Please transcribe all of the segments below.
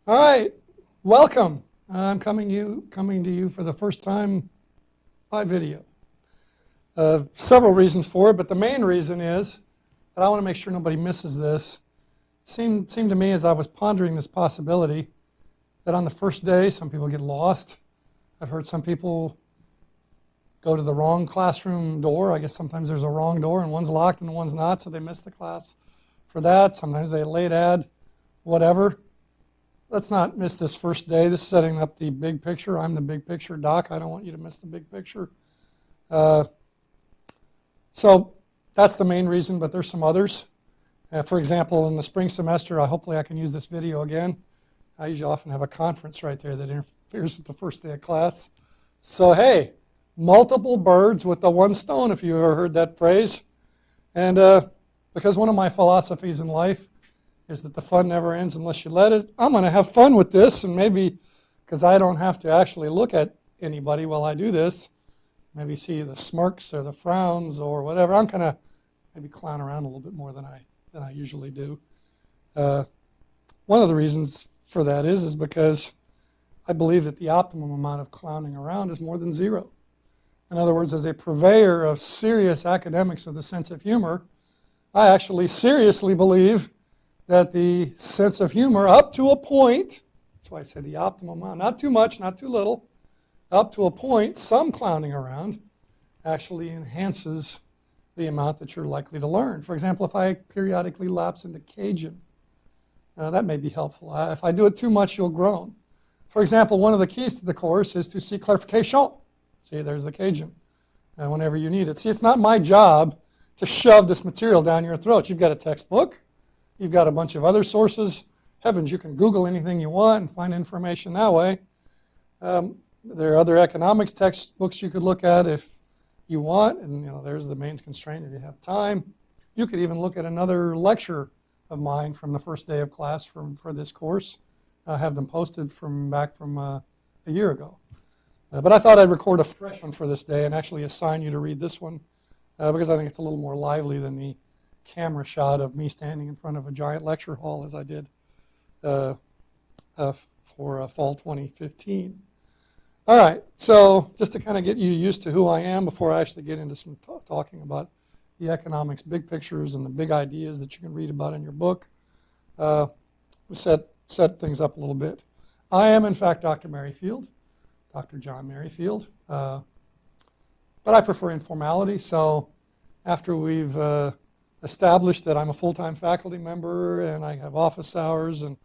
All right, welcome. I'm coming to you for the first time by video. Several reasons for it, but the main reason is that I want to make sure nobody misses this. It seemed to me as I was pondering this possibility that on the first day some people get lost. I've heard some people go to the wrong classroom door. I guess sometimes there's a wrong door and one's locked and one's not, so they miss the class for that. Sometimes they late add, whatever. Let's not miss this first day. This is setting up the big picture. I'm the big picture doc. I don't want you to miss the big picture. So that's the main reason, but there's some others. For example, in the spring semester, hopefully I can use this video again. I usually often have a conference right there that interferes with the first day of class. So hey, multiple birds with the one stone, if you ever heard that phrase. And because one of my philosophies in life is that the fun never ends unless you let it, I'm going to have fun with this, and maybe because I don't have to actually look at anybody while I do this, maybe see the smirks or the frowns or whatever, I'm going to maybe clown around a little bit more than I usually do. One of the reasons for that is because I believe that the optimum amount of clowning around is more than zero. In other words, as a purveyor of serious academics with a sense of humor, I actually seriously believe that the sense of humor up to a point, that's why I say the optimum amount, not too much, not too little, up to a point, some clowning around actually enhances the amount that you're likely to learn. For example, if I periodically lapse into Cajun, that may be helpful. If I do it too much, you'll groan. For example, one of the keys to the course is to see clarification. See, there's the Cajun, whenever you need it. See, it's not my job to shove this material down your throat. You've got a textbook. You've got a bunch of other sources. Heavens, you can Google anything you want and find information that way. There are other economics textbooks you could look at if you want, and there's the main constraint if you have time. You could even look at another lecture of mine from the first day of class for this course. Have them posted back from a year ago. But I thought I'd record a fresh one for this day and actually assign you to read this one because I think it's a little more lively than the camera shot of me standing in front of a giant lecture hall as I did for fall 2015. All right, so just to kind of get you used to who I am before I actually get into some talking about the economics big pictures and the big ideas that you can read about in your book, we'll set things up a little bit. I am, in fact, Dr. Merrifield, Dr. John Merrifield, but I prefer informality, so after we've established that I'm a full-time faculty member and I have office hours and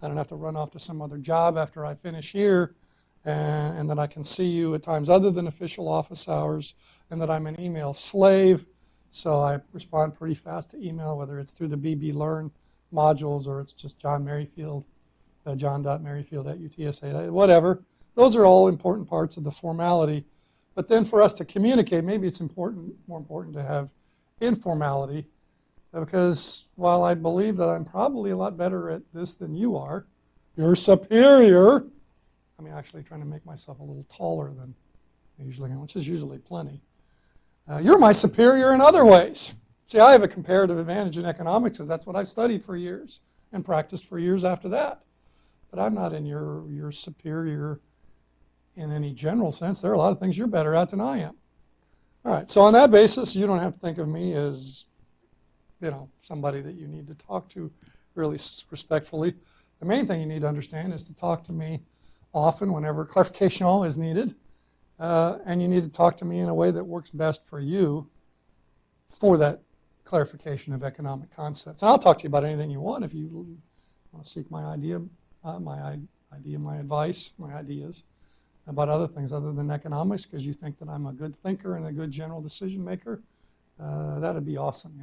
I don't have to run off to some other job after I finish here, and that I can see you at times other than official office hours, and that I'm an email slave, so I respond pretty fast to email, whether it's through the BB Learn modules or it's just John Merrifield, john.merrifield@utsa, whatever. Those are all important parts of the formality. But then for us to communicate, maybe it's more important to have informality, because while I believe that I'm probably a lot better at this than you are, you're superior. I'm actually trying to make myself a little taller than I usually am, which is usually plenty. You're my superior in other ways. See, I have a comparative advantage in economics because that's what I studied for years and practiced for years after that. But I'm not in your superior in any general sense. There are a lot of things you're better at than I am. All right, so on that basis, you don't have to think of me as somebody that you need to talk to really respectfully. The main thing you need to understand is to talk to me often whenever clarification is needed, and you need to talk to me in a way that works best for you for that clarification of economic concepts. And I'll talk to you about anything you want if you want to seek my advice, my ideas about other things other than economics, because you think that I'm a good thinker and a good general decision maker. That'd be awesome,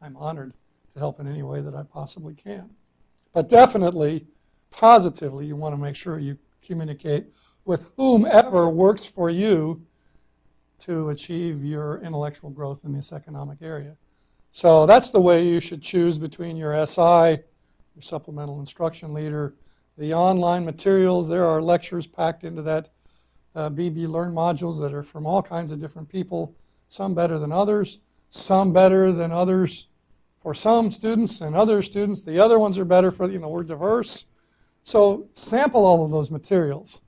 I'm honored to help in any way that I possibly can. But definitely, positively, you want to make sure you communicate with whomever works for you to achieve your intellectual growth in this economic area. So that's the way you should choose between your SI, your supplemental instruction leader, the online materials. There are lectures packed into that BB Learn modules that are from all kinds of different people, some better than others, some better than others for some students, and other students, the other ones are better for, we're diverse. So sample all of those materials.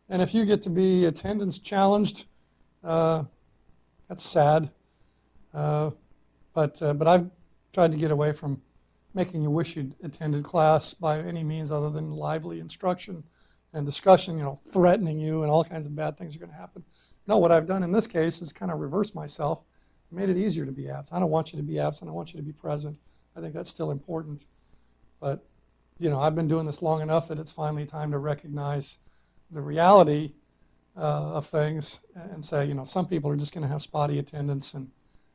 And if you get to be attendance challenged, that's sad. But I've tried to get away from making you wish you'd attended class by any means other than lively instruction and discussion, threatening you and all kinds of bad things are going to happen. No, what I've done in this case is kind of reverse myself, made it easier to be absent. I don't want you to be absent. I want you to be present. I think that's still important. But, I've been doing this long enough that it's finally time to recognize the reality of things and say, some people are just going to have spotty attendance, and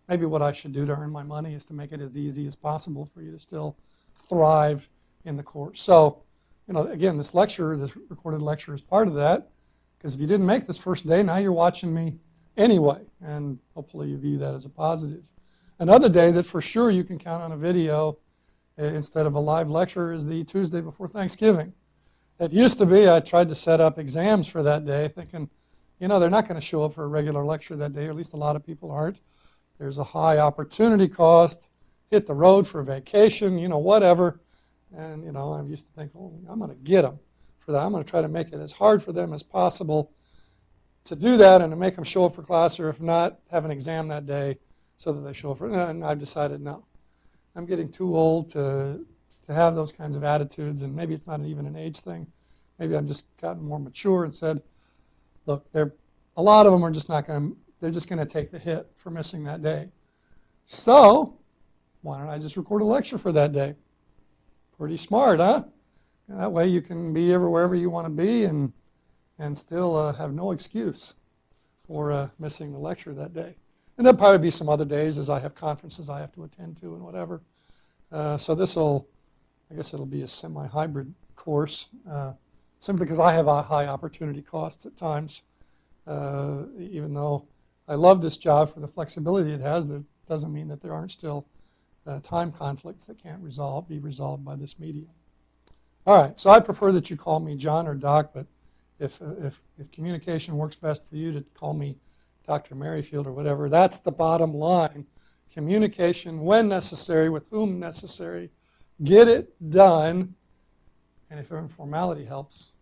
maybe what I should do to earn my money is to make it as easy as possible for you to still thrive in the course. So, again, this recorded lecture is part of that, because if you didn't make this first day, now you're watching me anyway, and hopefully you view that as a positive. Another day that for sure you can count on a video instead of a live lecture is the Tuesday before Thanksgiving. It used to be I tried to set up exams for that day thinking, they're not going to show up for a regular lecture that day, or at least a lot of people aren't. There's a high opportunity cost, hit the road for vacation, whatever. And, I used to think, I'm going to get them for that. I'm going to try to make it as hard for them as possible to do that and to make them show up for class, or if not, have an exam that day so that they show up for it. And I've decided, no, I'm getting too old to have those kinds of attitudes, and maybe it's not even an age thing. Maybe I've just gotten more mature and said, look, a lot of them are just not going to, they're just going to take the hit for missing that day. So why don't I just record a lecture for that day? Pretty smart, huh? And that way you can be wherever you want to be and still have no excuse for missing the lecture that day. And there'll probably be some other days as I have conferences I have to attend to and whatever. So I guess it'll be a semi-hybrid course, simply because I have high opportunity costs at times. Even though I love this job for the flexibility it has, that doesn't mean that there aren't still time conflicts that can't be resolved by this medium. All right, so I prefer that you call me John or Doc, but if communication works best for you to call me Dr. Merrifield or whatever, that's the bottom line. Communication when necessary, with whom necessary. Get it done. And if informality helps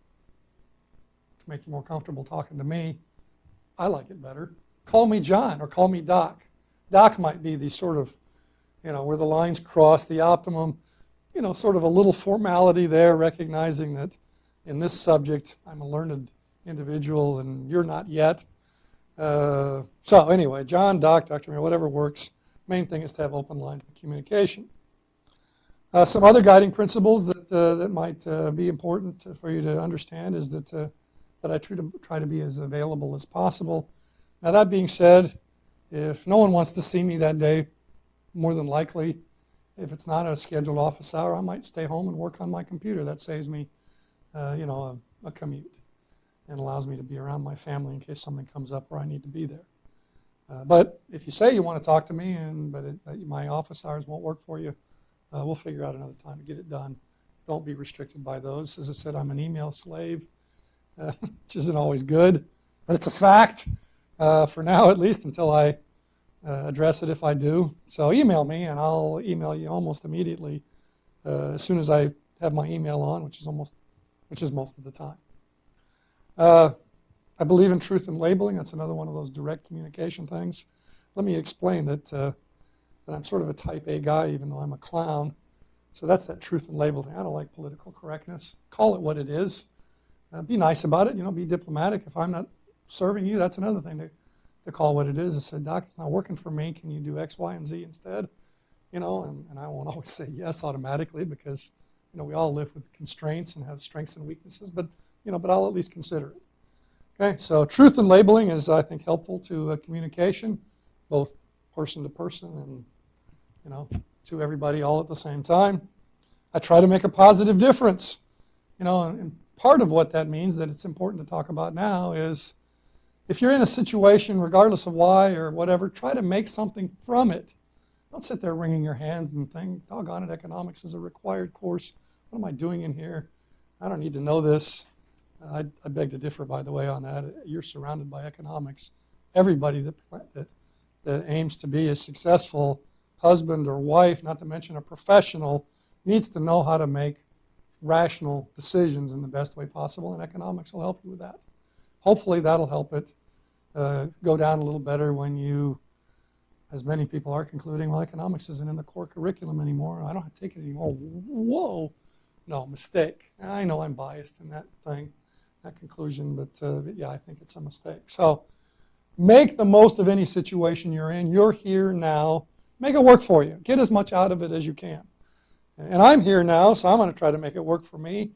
to make you more comfortable talking to me, I like it better. Call me John or call me Doc. Doc might be the sort of, where the lines cross, the optimum, sort of a little formality there, recognizing that in this subject I'm a learned individual and you're not yet. So anyway, John, Doc, Dr. Mayor, whatever works. Main thing is to have open lines of communication. Some other guiding principles that might be important for you to understand is that I try to be as available as possible. Now that being said, if no one wants to see me that day, more than likely, if it's not a scheduled office hour, I might stay home and work on my computer. That saves me, a commute and allows me to be around my family in case something comes up where I need to be there. But if you say you want to talk to me, but my office hours won't work for you, we'll figure out another time to get it done. Don't be restricted by those. As I said, I'm an email slave, which isn't always good, but it's a fact for now at least until I address it if I do. So email me, and I'll email you almost immediately as soon as I have my email on, which is most of the time. I believe in truth in labeling. That's another one of those direct communication things. Let me explain that I'm sort of a type A guy, even though I'm a clown. So that's that truth in labeling. I don't like political correctness. Call it what it is. Be nice about it. Be diplomatic. If I'm not serving you, that's another thing to call what it is. I said, Doc, it's not working for me. Can you do X, Y, and Z instead? And I won't always say yes automatically because, we all live with constraints and have strengths and weaknesses, but I'll at least consider it. Okay, so truth in labeling is, I think, helpful to communication, both person to person and, to everybody all at the same time. I try to make a positive difference. And part of what that means that it's important to talk about now is if you're in a situation, regardless of why or whatever, try to make something from it. Don't sit there wringing your hands and think, doggone it, economics is a required course. What am I doing in here? I don't need to know this. I beg to differ, by the way, on that. You're surrounded by economics. Everybody that aims to be a successful husband or wife, not to mention a professional, needs to know how to make rational decisions in the best way possible, and economics will help you with that. Hopefully that'll help it go down a little better when you, as many people are concluding, well, economics isn't in the core curriculum anymore. I don't have to take it anymore. Whoa. No, mistake. I know I'm biased in that thing, that conclusion, but yeah, I think it's a mistake. So make the most of any situation you're in. You're here now. Make it work for you. Get as much out of it as you can. And I'm here now, so I'm going to try to make it work for me.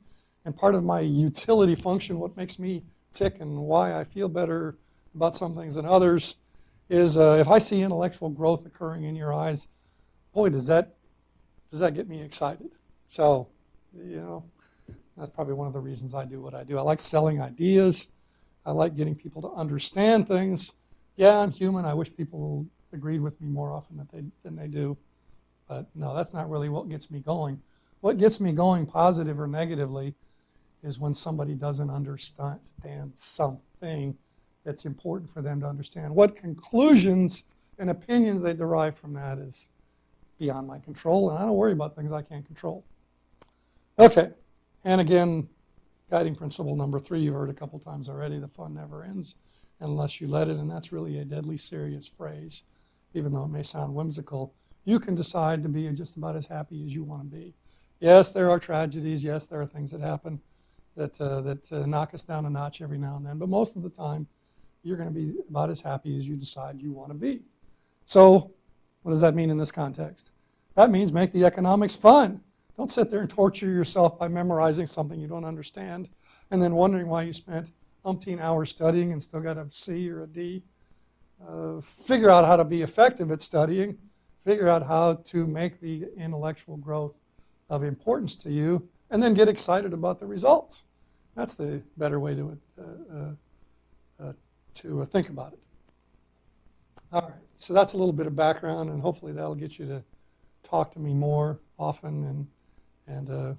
And part of my utility function, what makes me tick and why I feel better about some things than others, is if I see intellectual growth occurring in your eyes, boy, does that get me excited. So, you know, that's probably one of the reasons I do what I do. I like selling ideas. I like getting people to understand things. Yeah, I'm human. I wish people agreed with me more often than they do. But no, that's not really what gets me going. What gets me going, positive or negatively, is when somebody doesn't understand something that's important for them to understand. What conclusions and opinions they derive from that is beyond my control, and I don't worry about things I can't control. Okay, and again, guiding principle number 3, you've heard a couple times already, the fun never ends unless you let it, and that's really a deadly serious phrase. Even though it may sound whimsical, you can decide to be just about as happy as you want to be. Yes, there are tragedies. Yes, there are things that happen that knock us down a notch every now and then, but most of the time, you're going to be about as happy as you decide you want to be. So what does that mean in this context? That means make the economics fun. Don't sit there and torture yourself by memorizing something you don't understand and then wondering why you spent umpteen hours studying and still got a C or a D. Figure out how to be effective at studying. Figure out how to make the intellectual growth of importance to you, and then get excited about the results. That's the better way to think about it. All right, so that's a little bit of background, and hopefully that'll get you to talk to me more often and to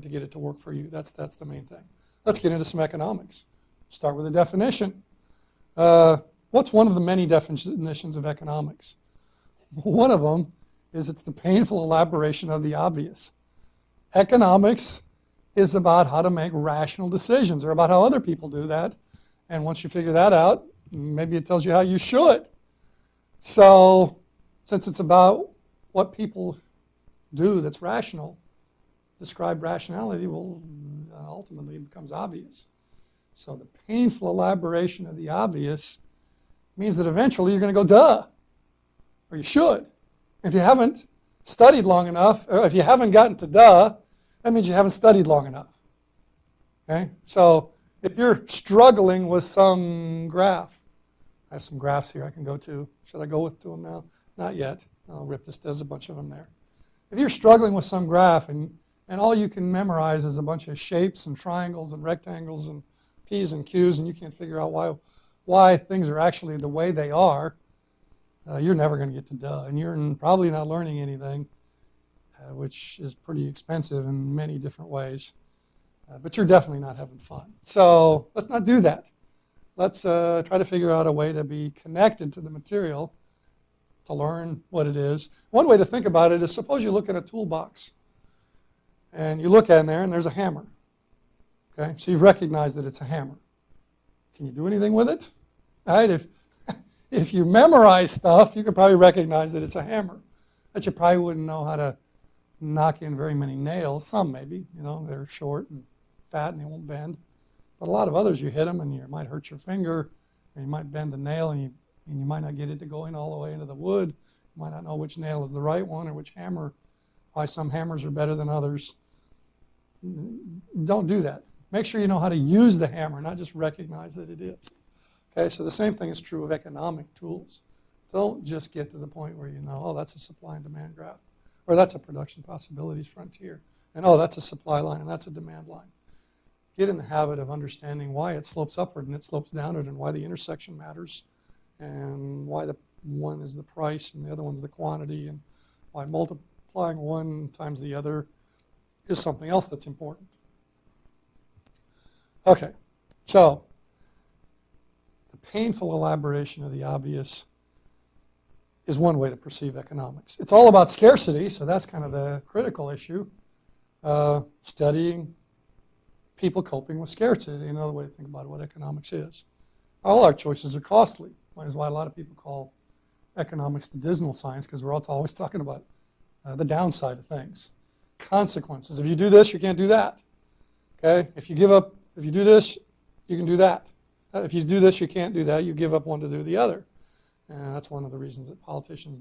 get it to work for you. That's the main thing. Let's get into some economics. Start with a definition. What's one of the many definitions of economics? One of them is it's the painful elaboration of the obvious. Economics is about how to make rational decisions, or about how other people do that. And once you figure that out, maybe it tells you how you should. So since it's about what people do that's rational, described rationality, well, ultimately it becomes obvious. So the painful elaboration of the obvious means that eventually you're going to go, duh, or you should. If you haven't studied long enough, or if you haven't gotten to duh, that means you haven't studied long enough. Okay? So if you're struggling with some graph, I have some graphs here I can go to. Should I go to them now? Not yet. I'll rip this. There's a bunch of them there. If you're struggling with some graph and all you can memorize is a bunch of shapes and triangles and rectangles and P's and Q's, and you can't figure out why things are actually the way they are, you're never going to get to duh. And you're probably not learning anything, which is pretty expensive in many different ways. But you're definitely not having fun. So let's not do that. Let's try to figure out a way to be connected to the material to learn what it is. One way to think about it is, suppose you look at a toolbox and you look in there and there's a hammer. Okay, so you've recognized that it's a hammer. Can you do anything with it? All right, if you memorize stuff, you could probably recognize that it's a hammer. But you probably wouldn't know how to knock in very many nails. Some maybe, they're short and fat and they won't bend. But a lot of others, you hit them and you might hurt your finger, or you might bend the nail and you might not get it to go in all the way into the wood. You might not know which nail is the right one, or which hammer, why some hammers are better than others. Don't do that. Make sure you know how to use the hammer, not just recognize that it is. Okay, so the same thing is true of economic tools. Don't just get to the point where you know, oh, that's a supply and demand graph, or that's a production possibilities frontier, and oh, that's a supply line and that's a demand line. Get in the habit of understanding why it slopes upward and it slopes downward, and why the intersection matters, and why the one is the price and the other one's the quantity, and why multiplying one times the other is something else that's important. Okay, so the painful elaboration of the obvious is one way to perceive economics. It's all about scarcity, so that's kind of the critical issue. studying people coping with scarcity. Another way to think about what economics is. All our choices are costly. That is why a lot of people call economics the dismal science, because we're always talking about the downside of things. Consequences. If you do this, you can't do that. Okay? If you do this, you can do that. If you do this, you can't do that. You give up one to do the other. And that's one of the reasons that politicians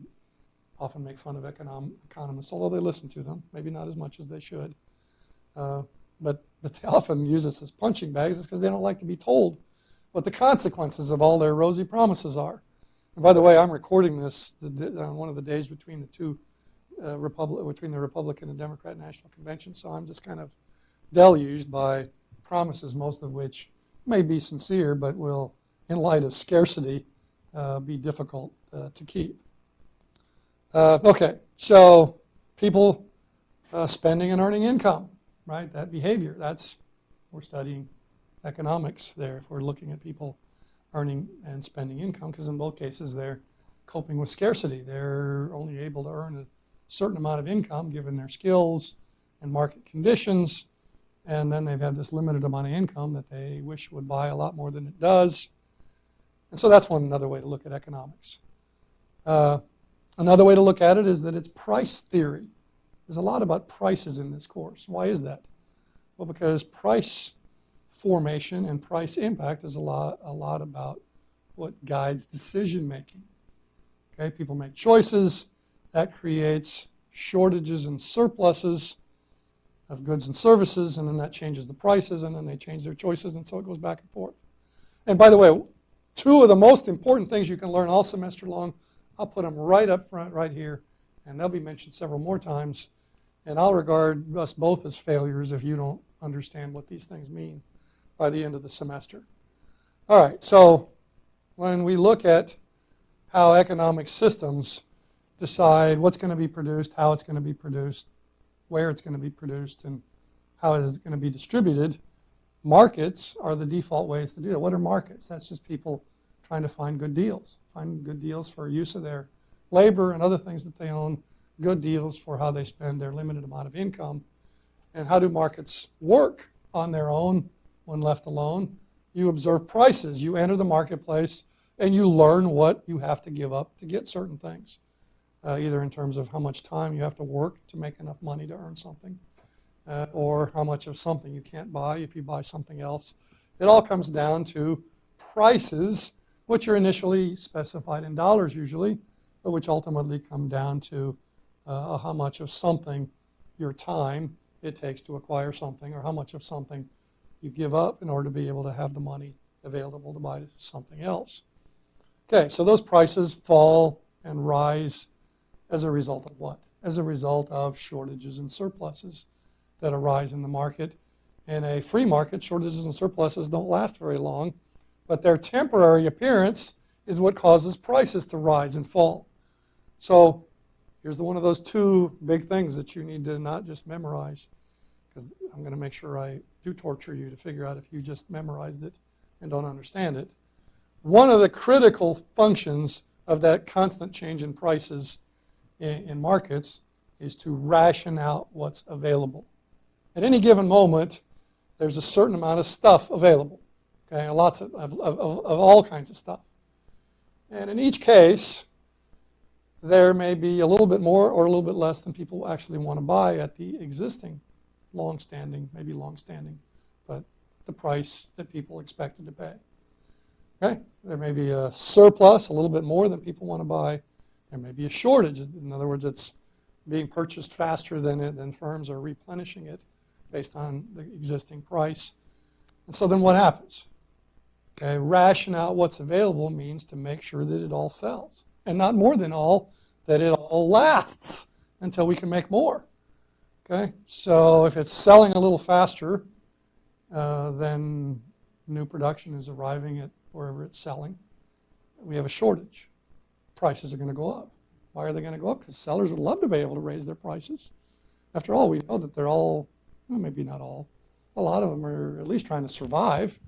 often make fun of economists, although they listen to them, maybe not as much as they should. But they often use us as punching bags because they don't like to be told what the consequences of all their rosy promises are. And by the way, I'm recording this on one of the days between the two between the Republican and Democrat National Convention, so I'm just kind of deluged by promises, most of which may be sincere, but will, in light of scarcity, be difficult to keep. Okay, so people spending and earning income, right? That behavior, we're studying economics there if we're looking at people earning and spending income, because in both cases they're coping with scarcity. They're only able to earn a certain amount of income given their skills and market conditions, and then they've had this limited amount of income that they wish would buy a lot more than it does. And so that's another way to look at economics. Another way to look at it is that it's price theory. There's a lot about prices in this course. Why is that? Well, because price formation and price impact is a lot about what guides decision making. Okay, people make choices. That creates shortages and surpluses of goods and services, and then that changes the prices, and then they change their choices, and so it goes back and forth. And by the way, two of the most important things you can learn all semester long, I'll put them right up front, right here, and they'll be mentioned several more times, and I'll regard us both as failures if you don't understand what these things mean by the end of the semester. All right, so when we look at how economic systems decide what's going to be produced, how it's going to be produced, where it's going to be produced, and how it is going to be distributed, markets are the default ways to do that. What are markets? That's just people trying to find good deals for use of their labor and other things that they own, good deals for how they spend their limited amount of income. And how do markets work on their own when left alone? You observe prices. You enter the marketplace and you learn what you have to give up to get certain things, either in terms of how much time you have to work to make enough money to earn something, or how much of something you can't buy if you buy something else. It all comes down to prices, which are initially specified in dollars usually, but which ultimately come down to how much of something, your time, it takes to acquire something, or how much of something you give up in order to be able to have the money available to buy something else. Okay, so those prices fall and rise as a result of what? As a result of shortages and surpluses that arise in the market. In a free market, shortages and surpluses don't last very long, but their temporary appearance is what causes prices to rise and fall. So here's one of those two big things that you need to not just memorize, because I'm going to make sure I do torture you to figure out if you just memorized it and don't understand it. One of the critical functions of that constant change in prices in markets is to ration out what's available. At any given moment, there's a certain amount of stuff available, okay, lots of all kinds of stuff. And in each case, there may be a little bit more or a little bit less than people actually want to buy at the existing maybe long-standing, but the price that people expected to pay. Okay? There may be a surplus, a little bit more than people want to buy. There may be a shortage. In other words, it's being purchased faster than firms are replenishing it based on the existing price. And so then what happens? Okay, ration out what's available means to make sure that it all sells. And not more than all, that it all lasts until we can make more. Okay, so if it's selling a little faster, then new production is arriving at wherever it's selling, we have a shortage. Prices are going to go up. Why are they going to go up? Because sellers would love to be able to raise their prices. After all, we know that they're all, well, maybe not all, a lot of them are at least trying to survive,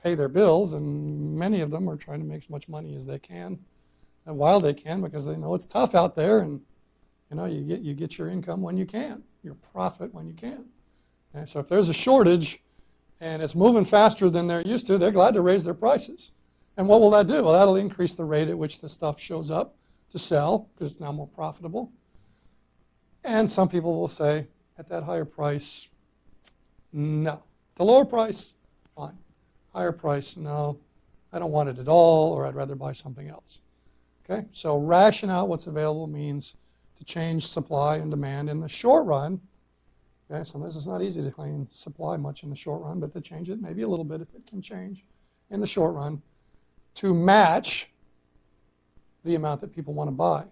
pay their bills, and many of them are trying to make as much money as they can, and while they can, because they know it's tough out there, and you know, you get your income when you can, your profit when you can. Okay? So if there's a shortage and it's moving faster than they're used to, they're glad to raise their prices. And what will that do? Well, that'll increase the rate at which the stuff shows up to sell because it's now more profitable. And some people will say, at that higher price, no. The lower price, fine. Higher price, no. I don't want it at all, or I'd rather buy something else. Okay? So ration out what's available means to change supply and demand in the short run. Okay? Sometimes it's not easy to claim supply much in the short run, but to change it maybe a little bit if it can change in the short run to match the amount that people want to buy.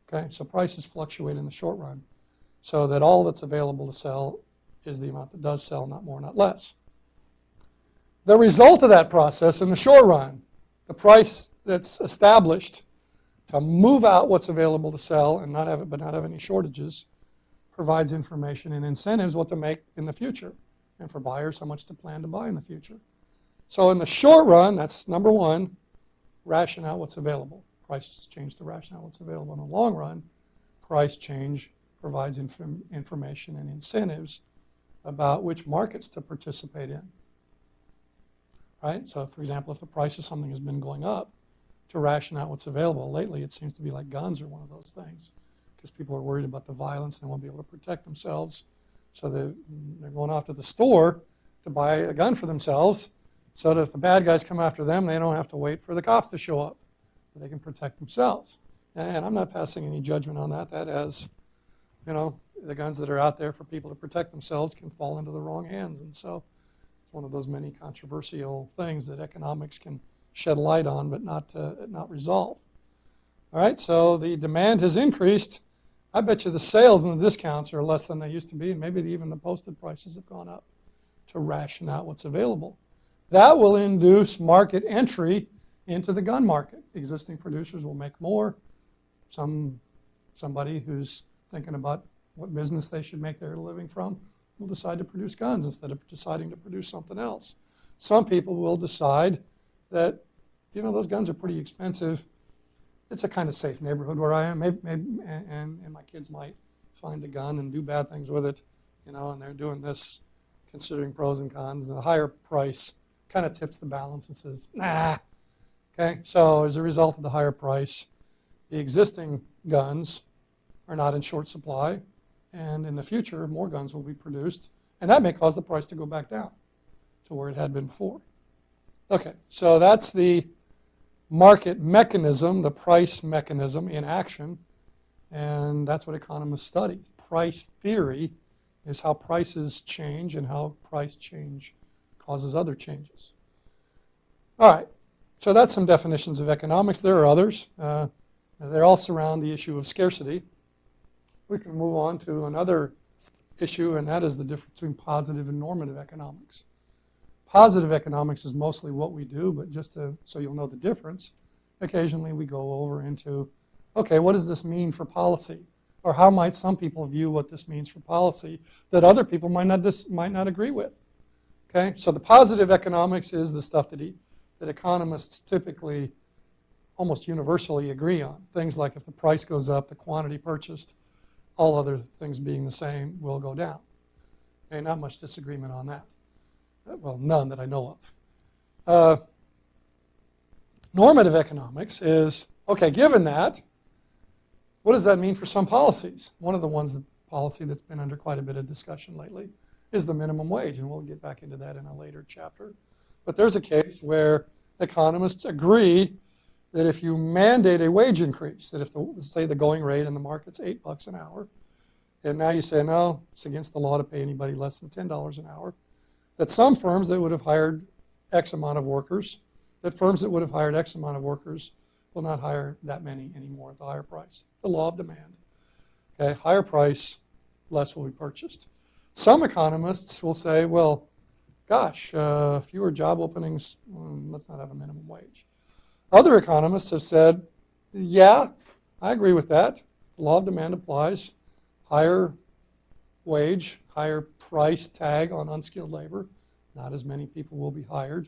Okay? So prices fluctuate in the short run so that all that's available to sell is the amount that does sell, not more, not less. The result of that process in the short run, the price that's established to move out what's available to sell and not have it, but not have any shortages, provides information and incentives what to make in the future, and for buyers how much to plan to buy in the future. So in the short run, that's number one, ration out what's available. Price change to ration out what's available. In the long run, price change provides information and incentives about which markets to participate in. Right? So, for example, if the price of something has been going up, to ration out what's available. Lately, it seems to be like guns are one of those things because people are worried about the violence and they won't be able to protect themselves. So they're going off to the store to buy a gun for themselves so that if the bad guys come after them, they don't have to wait for the cops to show up. So they can protect themselves. And I'm not passing any judgment on that. That as, the guns that are out there for people to protect themselves can fall into the wrong hands. And so it's one of those many controversial things that economics can shed light on but not resolve. All right, so the demand has increased. I bet you the sales and the discounts are less than they used to be, and maybe even the posted prices have gone up to ration out what's available. That will induce market entry into the gun market. Existing producers will make more. Somebody who's thinking about what business they should make their living from will decide to produce guns instead of deciding to produce something else. Some people will decide that, those guns are pretty expensive. It's a kind of safe neighborhood where I am, and my kids might find a gun and do bad things with it, and they're doing this, considering pros and cons. And the higher price kind of tips the balance and says, nah. Okay, so as a result of the higher price, the existing guns are not in short supply, and in the future, more guns will be produced, and that may cause the price to go back down to where it had been before. Okay, so that's the market mechanism, the price mechanism in action, and that's what economists study. Price theory is how prices change and how price change causes other changes. All right, so that's some definitions of economics. There are others. They all surround the issue of scarcity. We can move on to another issue, and that is the difference between positive and normative economics. Positive economics is mostly what we do, but just so you'll know the difference, occasionally we go over into, okay, what does this mean for policy? Or how might some people view what this means for policy that other people might not agree with? Okay, so the positive economics is the stuff that economists typically almost universally agree on. Things like if the price goes up, the quantity purchased, all other things being the same, will go down. Okay, not much disagreement on that. Well, none that I know of. Normative economics is, okay, given that, what does that mean for some policies? One of the policy that's been under quite a bit of discussion lately is the minimum wage, and we'll get back into that in a later chapter. But there's a case where economists agree that if you mandate a wage increase, that if, say, the going rate in the market's $8 an hour, and now you say, no, it's against the law to pay anybody less than $10 an hour, that some firms that would have hired X amount of workers, that firms that would have hired X amount of workers will not hire that many anymore at the higher price. The law of demand. Okay, higher price, less will be purchased. Some economists will say, well, gosh, fewer job openings, let's not have a minimum wage. Other economists have said, yeah, I agree with that. The law of demand applies. Higher wage, higher price tag on unskilled labor. Not as many people will be hired.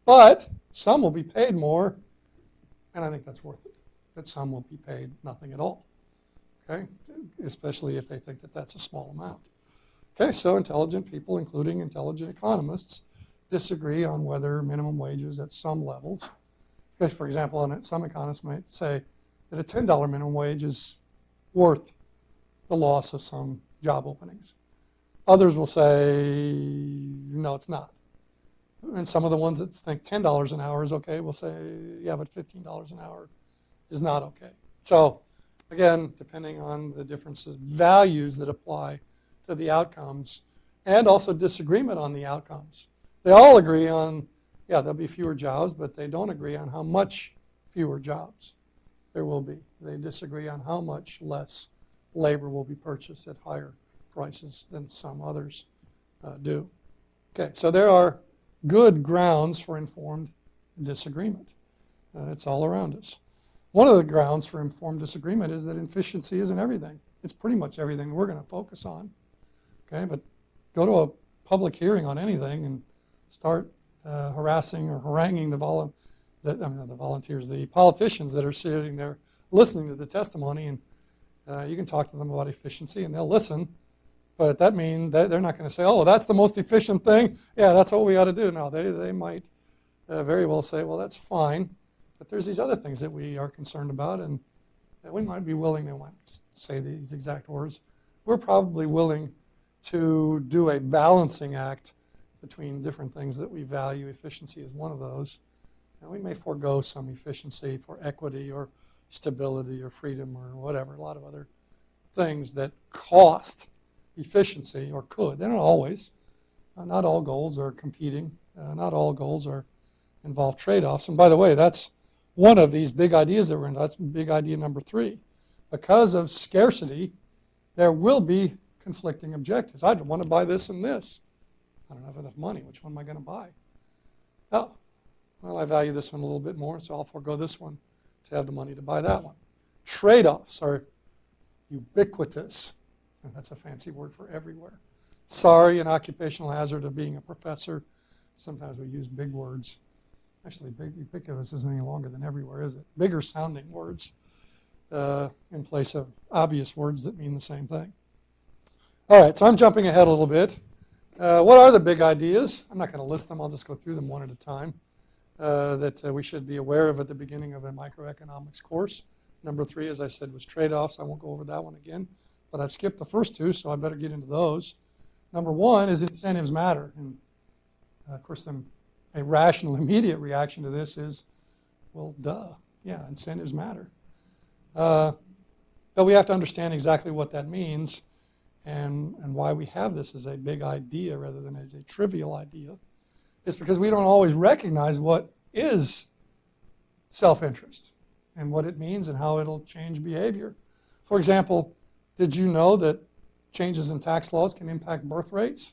But some will be paid more, and I think that's worth it, that some will be paid nothing at all. Okay? Especially if they think that that's a small amount. Okay, so intelligent people, including intelligent economists, disagree on whether minimum wages at some levels. Because, for example, some economists might say that a $10 minimum wage is worth the loss of some job openings. Others will say, no, it's not. And some of the ones that think $10 an hour is okay will say, yeah, but $15 an hour is not okay. So, again, depending on the differences, values that apply to the outcomes, and also disagreement on the outcomes. They all agree on, yeah, there'll be fewer jobs, but they don't agree on how much fewer jobs there will be. They disagree on how much less labor will be purchased at higher prices than some others do. Okay, so there are good grounds for informed disagreement. It's all around us. One of the grounds for informed disagreement is that efficiency isn't everything. It's pretty much everything we're going to focus on. Okay, but go to a public hearing on anything and start harassing or haranguing the politicians that are sitting there listening to the testimony, and you can talk to them about efficiency and they'll listen, but that means that they're not going to say, oh, that's the most efficient thing, yeah, that's what we ought to do. No, they might very well say, well, that's fine, but there's these other things that we are concerned about, and we might be willing, they won't say these exact words, we're probably willing to do a balancing act between different things that we value. Efficiency is one of those. And we may forego some efficiency for equity or stability or freedom or whatever, a lot of other things that cost efficiency, or could. They're not always. Not all goals are competing. Not all goals involve trade-offs. And by the way, that's one of these big ideas that we're in. That's big idea number 3. Because of scarcity, there will be conflicting objectives. I want to buy this and this. I don't have enough money. Which one am I going to buy? Oh, well, I value this one a little bit more, so I'll forego this one to have the money to buy that one. Trade-offs are ubiquitous. And that's a fancy word for everywhere. Sorry, an occupational hazard of being a professor. Sometimes we use big words. Actually, ubiquitous isn't any longer than everywhere, is it? Bigger sounding words in place of obvious words that mean the same thing. All right, so I'm jumping ahead a little bit. What are the big ideas? I'm not going to list them. I'll just go through them one at a time that we should be aware of at the beginning of a microeconomics course. Number 3, as I said, was trade-offs. I won't go over that one again, but I've skipped the first 2, so I better get into those. Number 1 is incentives matter. And, of course, a rational, immediate reaction to this is, well, duh. Yeah, incentives matter. But we have to understand exactly what that means. And why we have this as a big idea rather than as a trivial idea is because we don't always recognize what is self-interest and what it means and how it'll change behavior. For example, did you know that changes in tax laws can impact birth rates?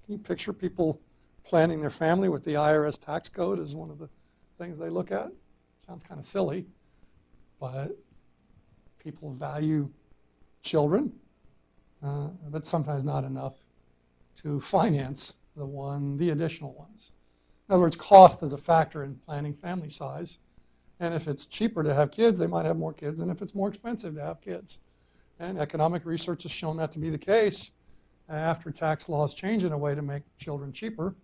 Can you picture people planning their family with the IRS tax code as one of the things they look at? Sounds kind of silly, but people value children. But sometimes not enough to finance the additional ones. In other words, cost is a factor in planning family size. And if it's cheaper to have kids, they might have more kids than if it's more expensive to have kids. And economic research has shown that to be the case. After tax laws change in a way to make children cheaper,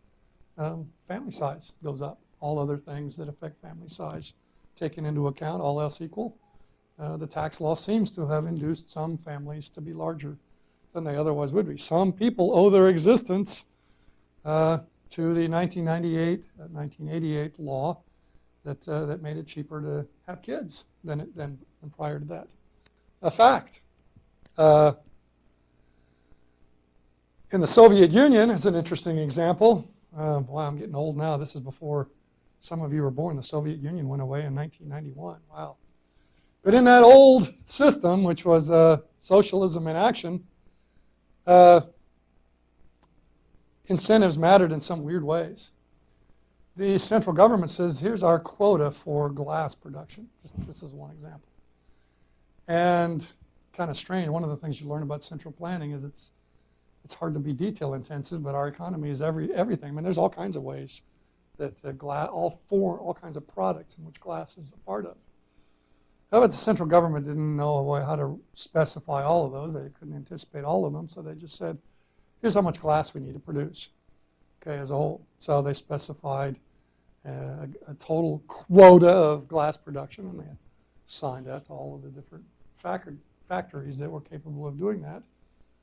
family size goes up. All other things that affect family size taken into account, all else equal, the tax law seems to have induced some families to be larger than they otherwise would be. Some people owe their existence to the 1988 law that made it cheaper to have kids than prior to that. A fact. In the Soviet Union is an interesting example. Wow, I'm getting old now. This is before some of you were born. The Soviet Union went away in 1991. Wow. But in that old system, which was socialism in action, incentives mattered in some weird ways. The central government says, here's our quota for glass production. This is one example. And kind of strange, one of the things you learn about central planning is it's hard to be detail intensive, but our economy is everything. I mean, there's all kinds of ways that all kinds of products in which glass is a part of. But the central government didn't know how to specify all of those. They couldn't anticipate all of them, so they just said, here's how much glass we need to produce, okay, as a whole. So they specified a total quota of glass production, and they assigned that to all of the different factories that were capable of doing that.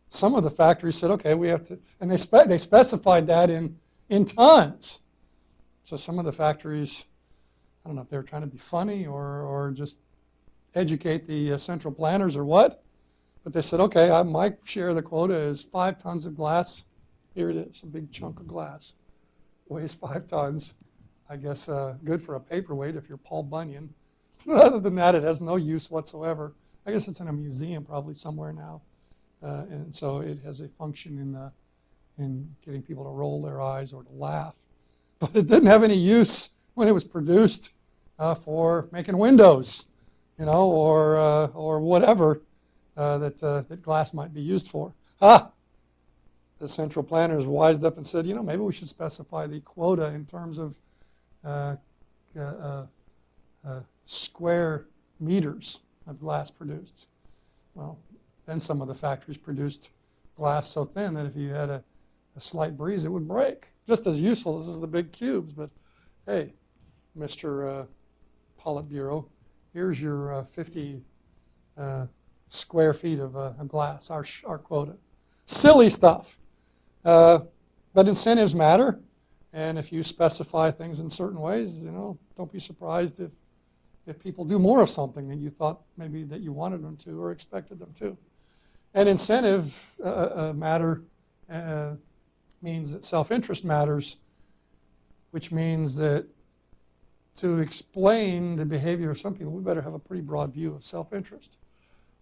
Some of the factories said, okay, we have to, and they specified that in tons. So some of the factories, I don't know if they were trying to be funny or just educate the central planners or what, but they said, okay, my share of the quota is 5 tons of glass. Here it is, a big chunk of glass. Weighs 5 tons. I guess good for a paperweight if you're Paul Bunyan. Other than that, it has no use whatsoever. I guess it's in a museum probably somewhere now. And so it has a function in getting people to roll their eyes or to laugh. But it didn't have any use when it was produced for making windows, or whatever that glass might be used for. The central planners wised up and said, maybe we should specify the quota in terms of square meters of glass produced. Well, then some of the factories produced glass so thin that if you had a slight breeze, it would break. Just as useful as the big cubes, but hey, Mr. Politburo, here's your 50 square feet of glass, our quota. Silly stuff. But incentives matter, and if you specify things in certain ways, don't be surprised if people do more of something than you thought maybe that you wanted them to or expected them to. And incentive matter means that self-interest matters, which means that to explain the behavior of some people, we better have a pretty broad view of self-interest.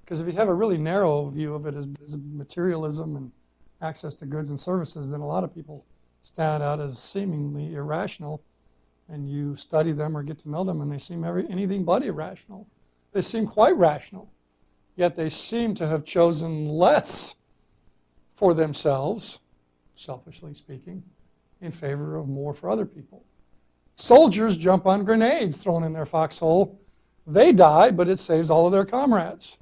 Because if you have a really narrow view of it as materialism and access to goods and services, then a lot of people stand out as seemingly irrational, and you study them or get to know them, and they seem anything but irrational. They seem quite rational, yet they seem to have chosen less for themselves, selfishly speaking, in favor of more for other people. Soldiers jump on grenades thrown in their foxhole. They die, but it saves all of their comrades.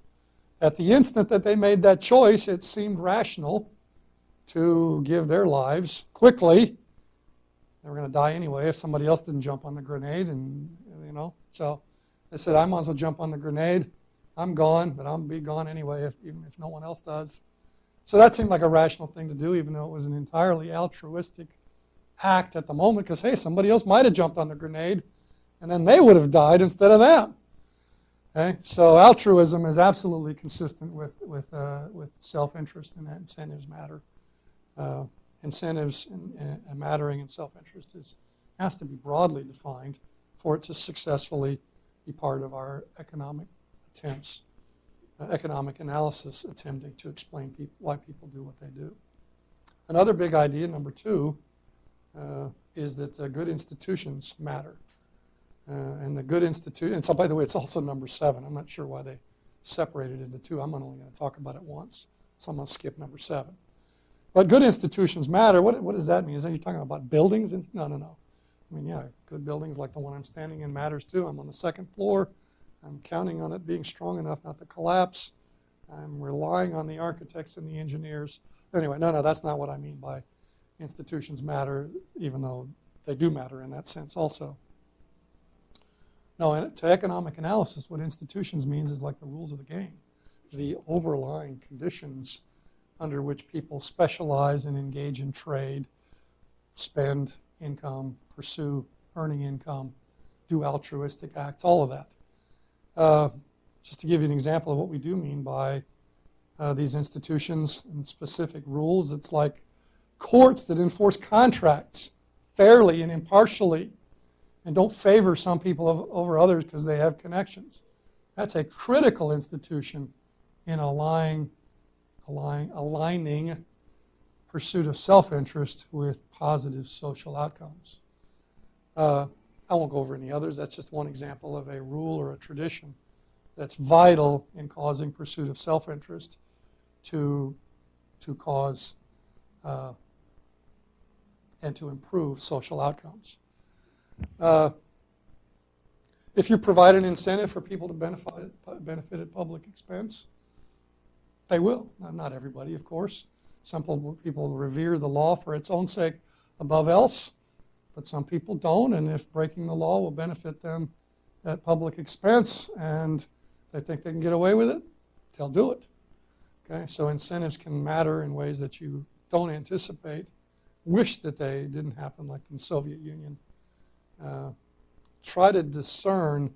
At the instant that they made that choice, it seemed rational to give their lives quickly. They were going to die anyway if somebody else didn't jump on the grenade, So they said, I might as well jump on the grenade. I'm gone, but I'll be gone anyway, even if no one else does. So that seemed like a rational thing to do, even though it was an entirely altruistic act at the moment, because, hey, somebody else might have jumped on the grenade, and then they would have died instead of them. Okay? So altruism is absolutely consistent with self-interest, and that incentives matter. Incentives and mattering and self-interest has to be broadly defined for it to successfully be part of our economic attempts, economic analysis attempting to explain why people do what they do. Another big idea, number 2, is that good institutions matter. And the good institution, so by the way, it's also number 7. I'm not sure why they separated it into 2. I'm only going to talk about it once, so I'm going to skip number 7. But good institutions matter. What does that mean? Is that you're talking about buildings? No. I mean, yeah, good buildings like the one I'm standing in matters too. I'm on the 2nd floor. I'm counting on it being strong enough not to collapse. I'm relying on the architects and the engineers. Anyway, no, that's not what I mean by institutions matter, even though they do matter in that sense also. No, to economic analysis, what institutions means is like the rules of the game, the overlying conditions under which people specialize and engage in trade, spend income, pursue earning income, do altruistic acts, all of that. Just to give you an example of what we do mean by these institutions and specific rules, it's like courts that enforce contracts fairly and impartially and don't favor some people over others because they have connections. That's a critical institution in aligning pursuit of self-interest with positive social outcomes. I won't go over any others. That's just one example of a rule or a tradition that's vital in causing pursuit of self-interest to cause and to improve social outcomes. If you provide an incentive for people to benefit at public expense, they will. Not everybody, of course. Some people revere the law for its own sake above else, but some people don't, and if breaking the law will benefit them at public expense and they think they can get away with it, they'll do it. Okay, so incentives can matter in ways that you don't anticipate. Wish that they didn't happen like in the Soviet Union. Try to discern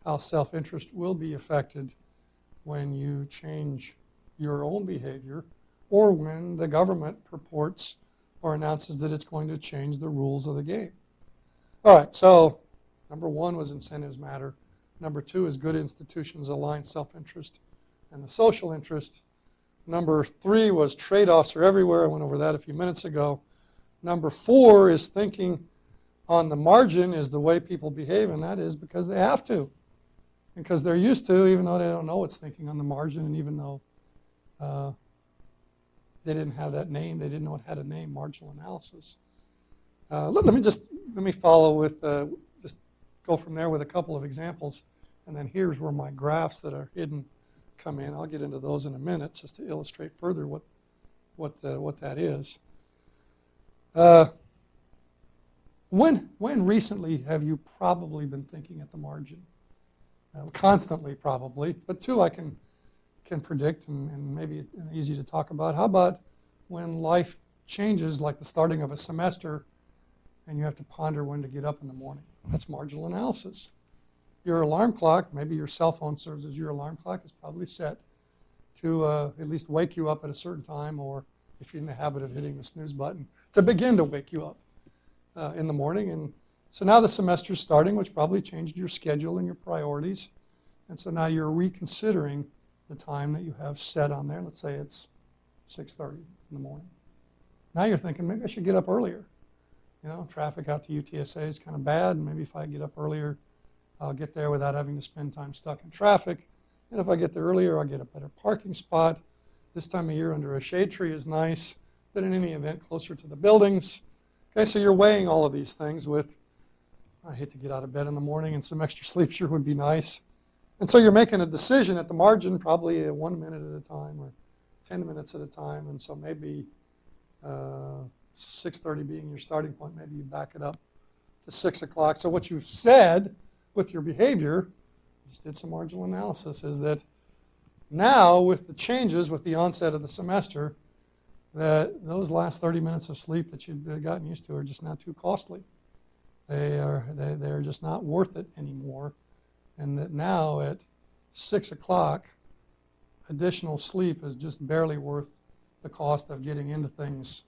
how self-interest will be affected when you change your own behavior or when the government purports or announces that it's going to change the rules of the game. All right, so number one was incentives matter. Number two is good institutions align self-interest and the social interest. Number three was trade-offs are everywhere. I went over that a few minutes ago. Number four is thinking on the margin is the way people behave, and that is because they have to. And because they're used to, even though they don't know it's thinking on the margin, and even though they didn't have that name, they didn't know it had a name, marginal analysis. Let me follow with, just go from there with a couple of examples, and then here's where my graphs that are hidden come in. I'll get into those in a minute just to illustrate further what that is. When recently have you probably been thinking at the margin? Constantly, probably, but two I can predict and maybe easy to talk about. How about when life changes, like the starting of a semester, and you have to ponder when to get up in the morning? That's marginal analysis. Your alarm clock, maybe your cell phone serves as your alarm clock, is probably set to at least wake you up at a certain time, or if you're in the habit of hitting the snooze button, to begin to wake you up in the morning. And so now the semester's starting, which probably changed your schedule and your priorities. And so now you're reconsidering the time that you have set on there. Let's say it's 6:30 in the morning. Now you're thinking, maybe I should get up earlier. You know, traffic out to UTSA is kind of bad, and maybe if I get up earlier, I'll get there without having to spend time stuck in traffic. And if I get there earlier, I'll get a better parking spot. This time of year under a shade tree is nice, but in any event, closer to the buildings. Okay, so you're weighing all of these things with, I hate to get out of bed in the morning, and some extra sleep sure would be nice. And so you're making a decision at the margin, probably 1 minute at a time or 10 minutes at a time. And so maybe 6:30 being your starting point, maybe you back it up to 6 o'clock. So what you've said with your behavior, just did some marginal analysis, is that now with the changes with the onset of the semester, that those last 30 minutes of sleep that you've gotten used to are just not too costly. They're just not worth it anymore. And that now at 6 o'clock, additional sleep is just barely worth the cost of getting into things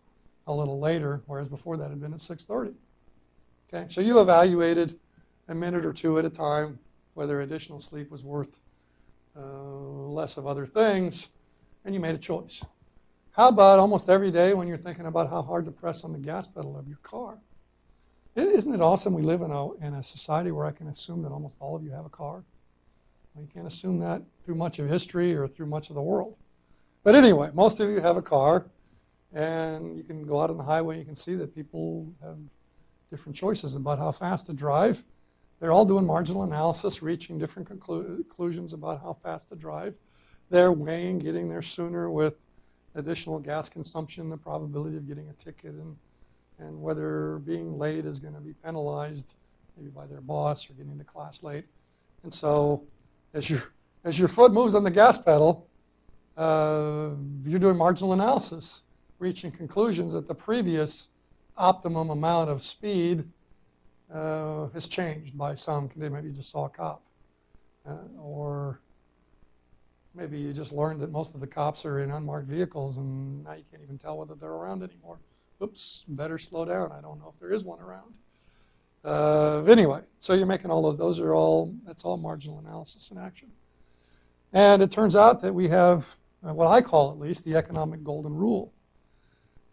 a little later, whereas before that had been at 6:30. Okay, so you evaluated a minute or two at a time whether additional sleep was worth less of other things, and you made a choice. How about almost every day when you're thinking about how hard to press on the gas pedal of your car? Isn't it awesome we live in a society where I can assume that almost all of you have a car? Well, you can't assume that through much of history or through much of the world. But anyway, most of you have a car, and you can go out on the highway and you can see that people have different choices about how fast to drive. They're all doing marginal analysis, reaching different conclusions about how fast to drive. They're weighing getting there sooner with additional gas consumption, the probability of getting a ticket, and whether being late is going to be penalized maybe by their boss or getting to class late. And so as your foot moves on the gas pedal, you're doing marginal analysis, reaching conclusions that the previous optimum amount of speed has changed by some. Maybe you just saw a cop. Or maybe you just learned that most of the cops are in unmarked vehicles and now you can't even tell whether they're around anymore. Oops, better slow down. I don't know if there is one around. Anyway, so you're making all that's all marginal analysis in action. And it turns out that we have what I call at least the economic golden rule.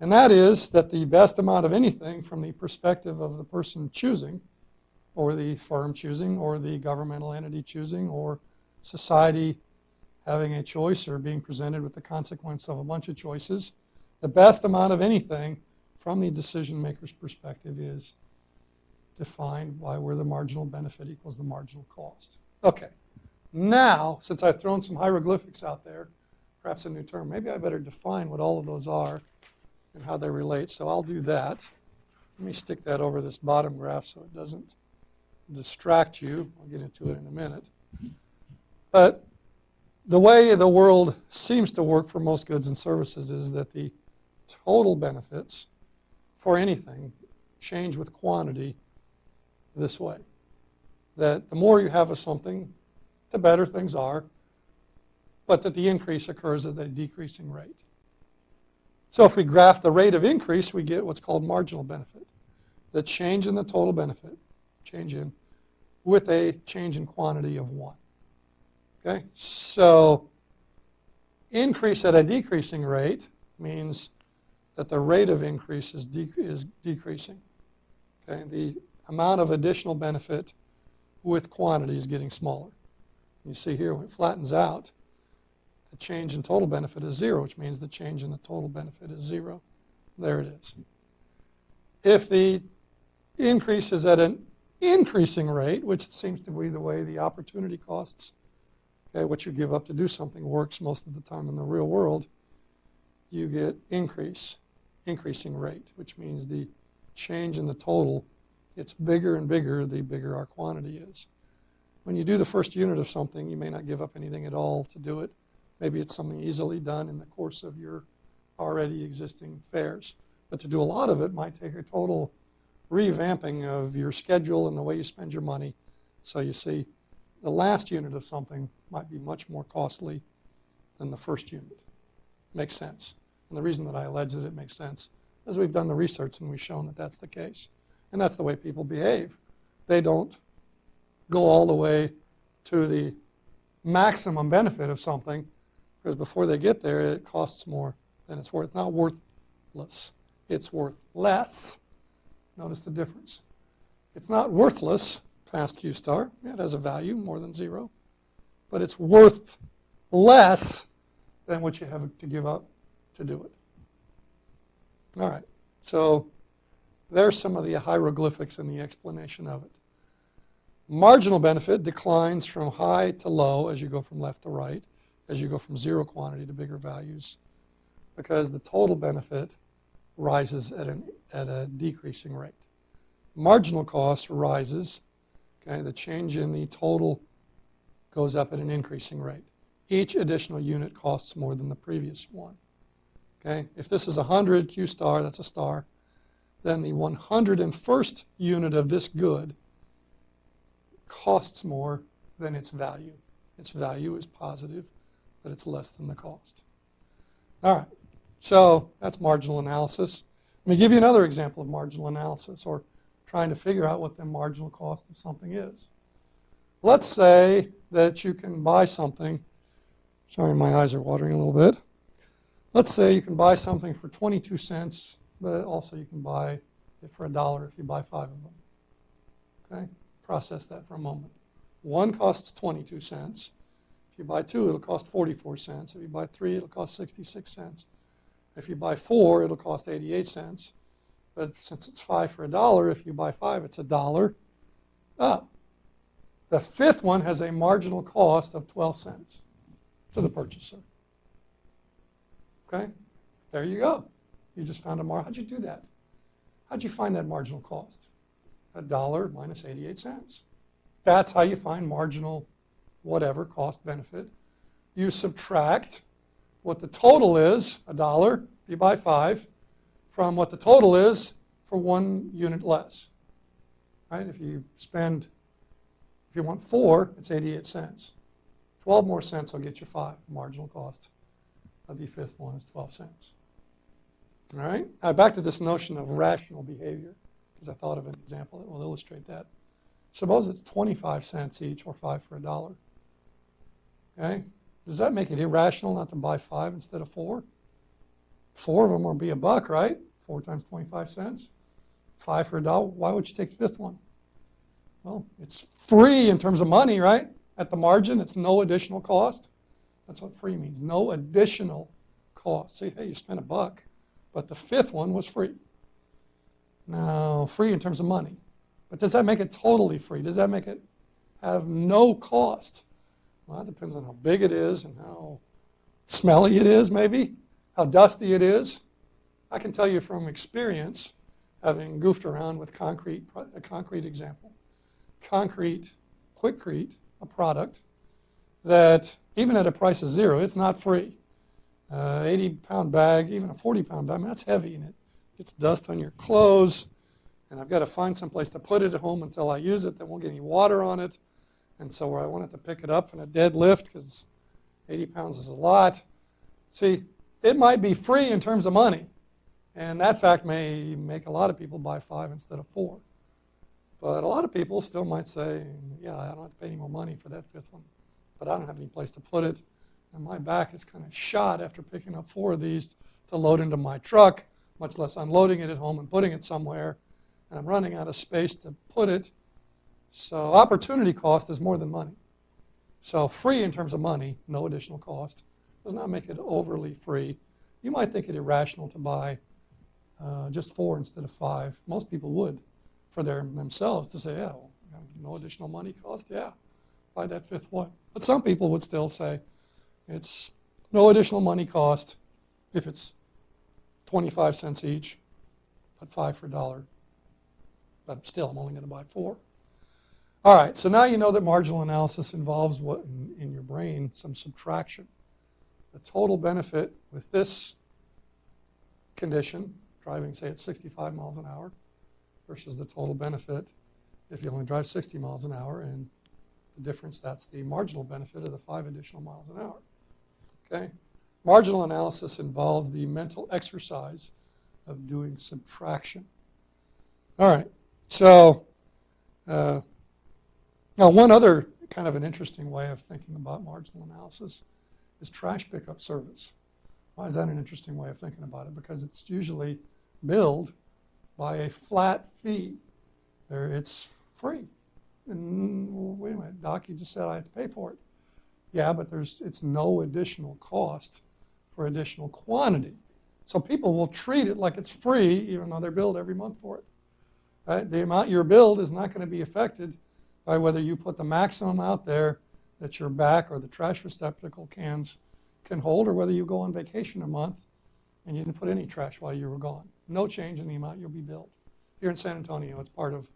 And that is that the best amount of anything from the perspective of the person choosing, or the firm choosing, or the governmental entity choosing, or society having a choice or being presented with the consequence of a bunch of choices, the best amount of anything from the decision maker's perspective is defined by where the marginal benefit equals the marginal cost. Okay, now, since I've thrown some hieroglyphics out there, perhaps a new term. Maybe I better define what all of those are and how they relate. So I'll do that. Let me stick that over this bottom graph so it doesn't distract you. I'll get into it in a minute. But the way the world seems to work for most goods and services is that the total benefits for anything change with quantity this way. That the more you have of something, the better things are, but that the increase occurs at a decreasing rate. So if we graph the rate of increase, we get what's called marginal benefit. The change in the total benefit, change in, with a change in quantity of 1. Okay? So increase at a decreasing rate means that the rate of increase is decreasing. Okay? The amount of additional benefit with quantity is getting smaller. You see here when it flattens out, the change in total benefit is 0, which means the change in the total benefit is 0. There it is. If the increase is at an increasing rate, which seems to be the way the opportunity costs, okay, what you give up to do something works most of the time in the real world, you get increasing rate, which means the change in the total gets bigger and bigger the bigger our quantity is. When you do the first unit of something, you may not give up anything at all to do it. Maybe it's something easily done in the course of your already existing fares. But to do a lot of it might take a total revamping of your schedule and the way you spend your money. So you see, the last unit of something might be much more costly than the first unit. Makes sense. And the reason that I allege that it makes sense is we've done the research and we've shown that that's the case. And that's the way people behave. They don't go all the way to the maximum benefit of something, because before they get there, it costs more than it's worth. Not worthless. It's worth less. Notice the difference. It's not worthless past Q star. It has a value more than 0. But it's worth less than what you have to give up to do it. All right. So there's some of the hieroglyphics in the explanation of it. Marginal benefit declines from high to low as you go from left to right, as you go from 0 quantity to bigger values, because the total benefit rises at a decreasing rate. Marginal cost rises. Okay, the change in the total goes up at an increasing rate. Each additional unit costs more than the previous one. Okay, if this is 100 Q star, that's a star, then the 101st unit of this good costs more than its value. Its value is positive, but it's less than the cost. All right, so that's marginal analysis. Let me give you another example of marginal analysis, or trying to figure out what the marginal cost of something is. Let's say that you can buy something. Sorry, my eyes are watering a little bit. Let's say you can buy something for 22 cents, but also you can buy it for $1 if you buy 5 of them. Okay? Process that for a moment. One costs 22 cents. If you buy 2, it'll cost 44 cents. If you buy 3, it'll cost 66 cents. If you buy 4, it'll cost 88 cents. But since it's 5 for $1, if you buy 5, it's $1 up. The 5th one has a marginal cost of 12 cents to the purchaser. Okay? There you go. You just found a margin. How'd you do that? How'd you find that marginal cost? $1 minus 88 cents. That's how you find marginal whatever cost benefit. You subtract what the total is, $1, if you buy 5, from what the total is for 1 unit less. Right? If you want 4, it's 88 cents. 12 more cents will get you 5. The marginal cost of the 5th one is 12 cents. All right? Now back to this notion of rational behavior, because I thought of an example that will illustrate that. Suppose it's 25 cents each, or 5 for $1. Okay? Does that make it irrational not to buy 5 instead of 4? 4 of them will be $1, right? 4 times 25 cents. 5 for $1. Why would you take the 5th one? Well, it's free in terms of money, right? At the margin, it's no additional cost. That's what free means. No additional cost. See, hey, you spent $1, but the 5th one was free. Now, free in terms of money. But does that make it totally free? Does that make it have no cost? Well, that depends on how big it is and how smelly it is, maybe, how dusty it is. I can tell you from experience, having goofed around with a concrete example. Concrete, Quikrete, a product that even at a price of zero, it's not free. 80-pound bag, even a 40-pound bag, I mean, that's heavy, and it gets dust on your clothes, and I've got to find some place to put it at home until I use it that won't get any water on it, and so I wanted to pick it up in a dead lift because 80 pounds is a lot. See, it might be free in terms of money, and that fact may make a lot of people buy 5 instead of 4. But a lot of people still might say, yeah, I don't have to pay any more money for that 5th one, but I don't have any place to put it. And my back is kind of shot after picking up 4 of these to load into my truck, much less unloading it at home and putting it somewhere. And I'm running out of space to put it. So opportunity cost is more than money. So free in terms of money, no additional cost, does not make it overly free. You might think it irrational to buy just 4 instead of 5. Most people would for themselves to say, yeah, well, no additional money cost, yeah, buy that 5th one. But some people would still say it's no additional money cost if it's 25 cents each, but 5 for $1. But still, I'm only going to buy 4. All right, so now you know that marginal analysis involves what in your brain, some subtraction. The total benefit with this condition, driving, say, at 65 miles an hour, versus the total benefit if you only drive 60 miles an hour, and the difference, that's the marginal benefit of the 5 additional miles an hour. Okay? Marginal analysis involves the mental exercise of doing subtraction. All right, so now one other kind of an interesting way of thinking about marginal analysis is trash pickup service. Why is that an interesting way of thinking about it? Because it's usually billed by a flat fee. It's free. And, well, wait a minute, Doc, you just said I have to pay for it. Yeah, but it's no additional cost for additional quantity. So people will treat it like it's free even though they're billed every month for it. Right? The amount you're billed is not going to be affected by whether you put the maximum out there that your back or the trash receptacle cans can hold, or whether you go on vacation a month and you didn't put any trash while you were gone. No change in the amount you'll be billed. Here in San Antonio, it's part of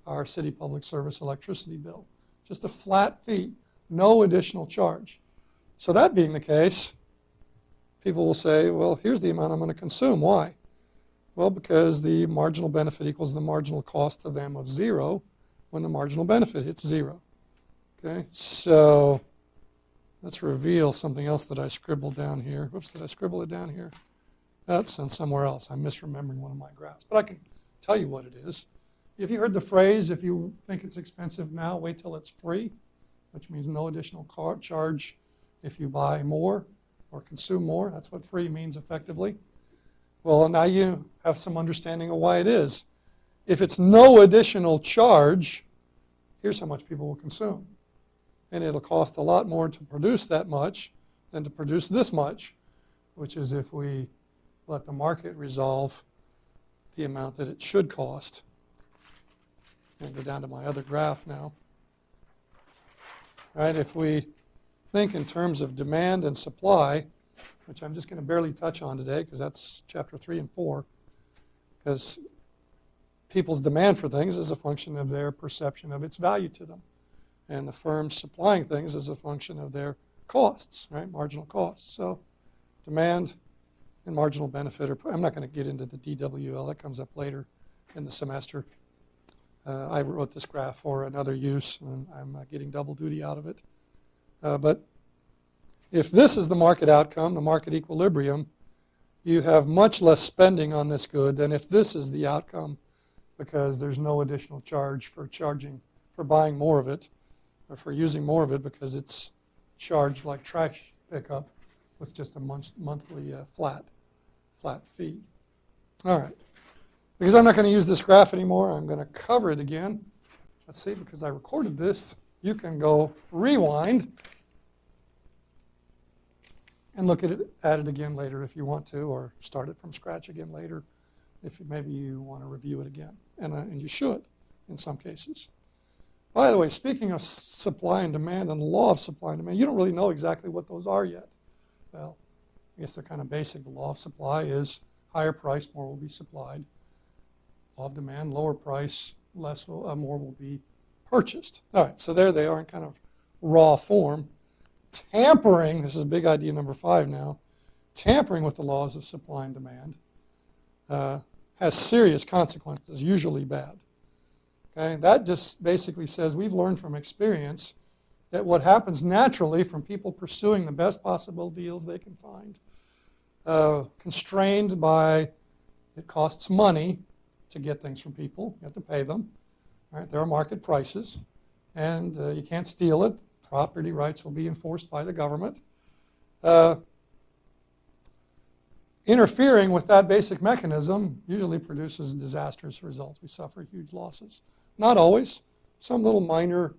our city public service electricity bill. Just a flat fee, no additional charge. So that being the case, people will say, well, here's the amount I'm going to consume. Why? Well, because the marginal benefit equals the marginal cost to them of 0 when the marginal benefit hits 0. Okay, so let's reveal something else that I scribbled down here. Whoops, did I scribble it down here? That's on somewhere else. I'm misremembering one of my graphs. But I can tell you what it is. If you heard the phrase, if you think it's expensive now, wait till it's free, which means no additional charge if you buy more or consume more. That's what free means effectively. Well, now you have some understanding of why it is. If it's no additional charge, here's how much people will consume. And it'll cost a lot more to produce that much than to produce this much, which is if we let the market resolve the amount that it should cost. And go down to my other graph now. Right, if we think in terms of demand and supply, which I'm just going to barely touch on today because that's chapter 3 and 4, because people's demand for things is a function of their perception of its value to them. And the firms supplying things is a function of their costs, right, marginal costs. So demand and marginal benefit are, I'm not going to get into the DWL, that comes up later in the semester. I wrote this graph for another use, and I'm getting double duty out of it. But if this is the market outcome, the market equilibrium, you have much less spending on this good than if this is the outcome, because there's no additional charge for buying more of it, or for using more of it, because it's charged like trash pickup with just a monthly flat fee. All right. Because I'm not going to use this graph anymore, I'm going to cover it again. Let's see, because I recorded this, you can go rewind and look at it again later if you want to, or start it from scratch again later if maybe you want to review it again. And you should in some cases. By the way, speaking of supply and demand and the law of supply and demand, you don't really know exactly what those are yet. Well, I guess they're kind of basic. The law of supply is higher price, more will be supplied. Law of demand, lower price, more will be purchased. All right, so there they are in kind of raw form. Tampering, this is big idea number 5 now, tampering with the laws of supply and demand has serious consequences, usually bad. Okay, that just basically says we've learned from experience that what happens naturally from people pursuing the best possible deals they can find, constrained by it costs money to get things from people. You have to pay them. All right, there are market prices, and you can't steal it. Property rights will be enforced by the government. Interfering with that basic mechanism usually produces disastrous results. We suffer huge losses. Not always. Some little minor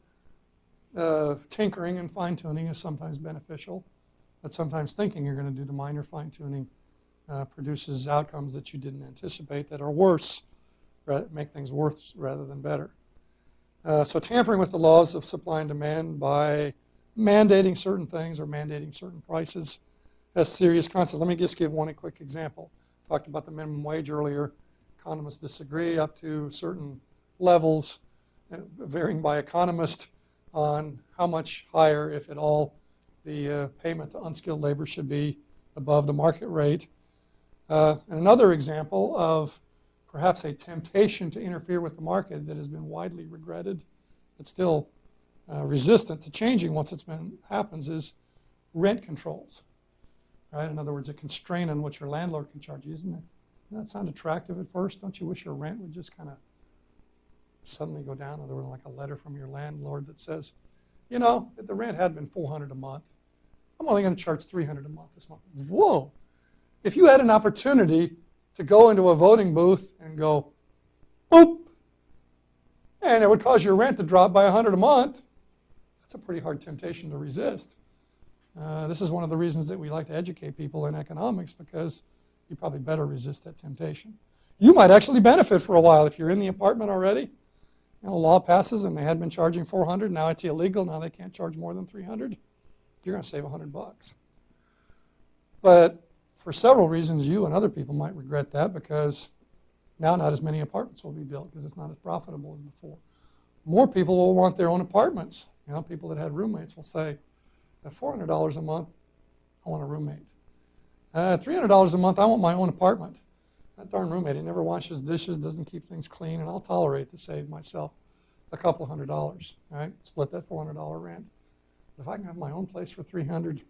tinkering and fine-tuning is sometimes beneficial, but sometimes thinking you're going to do the minor fine-tuning produces outcomes that you didn't anticipate that are worse, make things worse rather than better. So tampering with the laws of supply and demand by mandating certain things or mandating certain prices has serious consequences. Let me just give one quick example. Talked about the minimum wage earlier. Economists disagree up to certain levels, varying by economist, on how much higher, if at all, the payment to unskilled labor should be above the market rate. And another example of perhaps a temptation to interfere with the market that has been widely regretted, but still resistant to changing once happens, is rent controls. Right? In other words, a constraint on what your landlord can charge you. Doesn't that sound attractive at first? Don't you wish your rent would just kind of suddenly go down? In other words, like a letter from your landlord that says, you know, if the rent had been $400 a month, I'm only going to charge $300 a month this month. Whoa! If you had an opportunity to go into a voting booth and go, boop, and it would cause your rent to drop by $100 a month, that's a pretty hard temptation to resist. This is one of the reasons that we like to educate people in economics, because you probably better resist that temptation. You might actually benefit for a while if you're in the apartment already. You know, a law passes and they had been charging $400, now it's illegal, now they can't charge more than $300. You're going to save $100. But for several reasons, you and other people might regret that, because now not as many apartments will be built because it's not as profitable as before. More people will want their own apartments. You know, people that had roommates will say, at $400 a month, I want a roommate. $300 a month, I want my own apartment. That darn roommate, he never washes dishes, doesn't keep things clean, and I'll tolerate to save myself a couple $100, right? Split that $400 rent. But if I can have my own place for $300,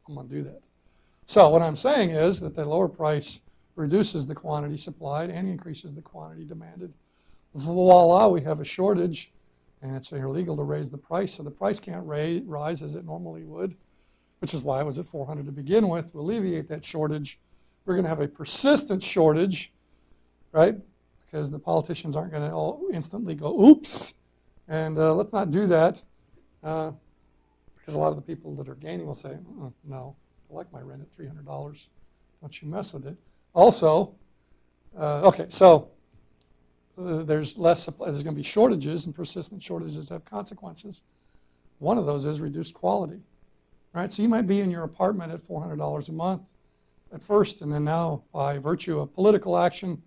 I'm going to do that. So what I'm saying is that the lower price reduces the quantity supplied and increases the quantity demanded. Voila, we have a shortage, and it's illegal to raise the price, so the price can't rise as it normally would, which is why it was at $400 to begin with. To alleviate that shortage, we're going to have a persistent shortage, right? Because the politicians aren't going to all instantly go, oops, and let's not do that, because a lot of the people that are gaining will say, no, I like my rent at $300. Don't you mess with it. Also, okay, so there's less supply. There's going to be shortages, and persistent shortages have consequences. One of those is reduced quality, right? So you might be in your apartment at $400 a month at first, and then now, by virtue of political action,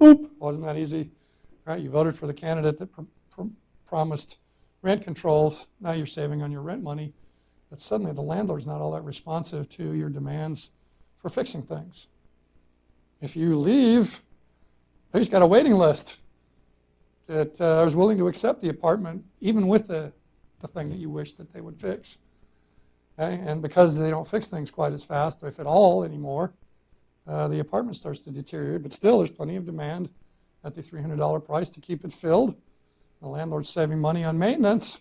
boop, wasn't that easy, right? You voted for the candidate that promised rent controls. Now you're saving on your rent money, but suddenly the landlord's not all that responsive to your demands for fixing things. If you leave, he's got a waiting list that is willing to accept the apartment, even with the thing that you wish that they would fix. Okay? And because they don't fix things quite as fast, if at all anymore, the apartment starts to deteriorate. But still, there's plenty of demand at the $300 price to keep it filled. The landlord's saving money on maintenance.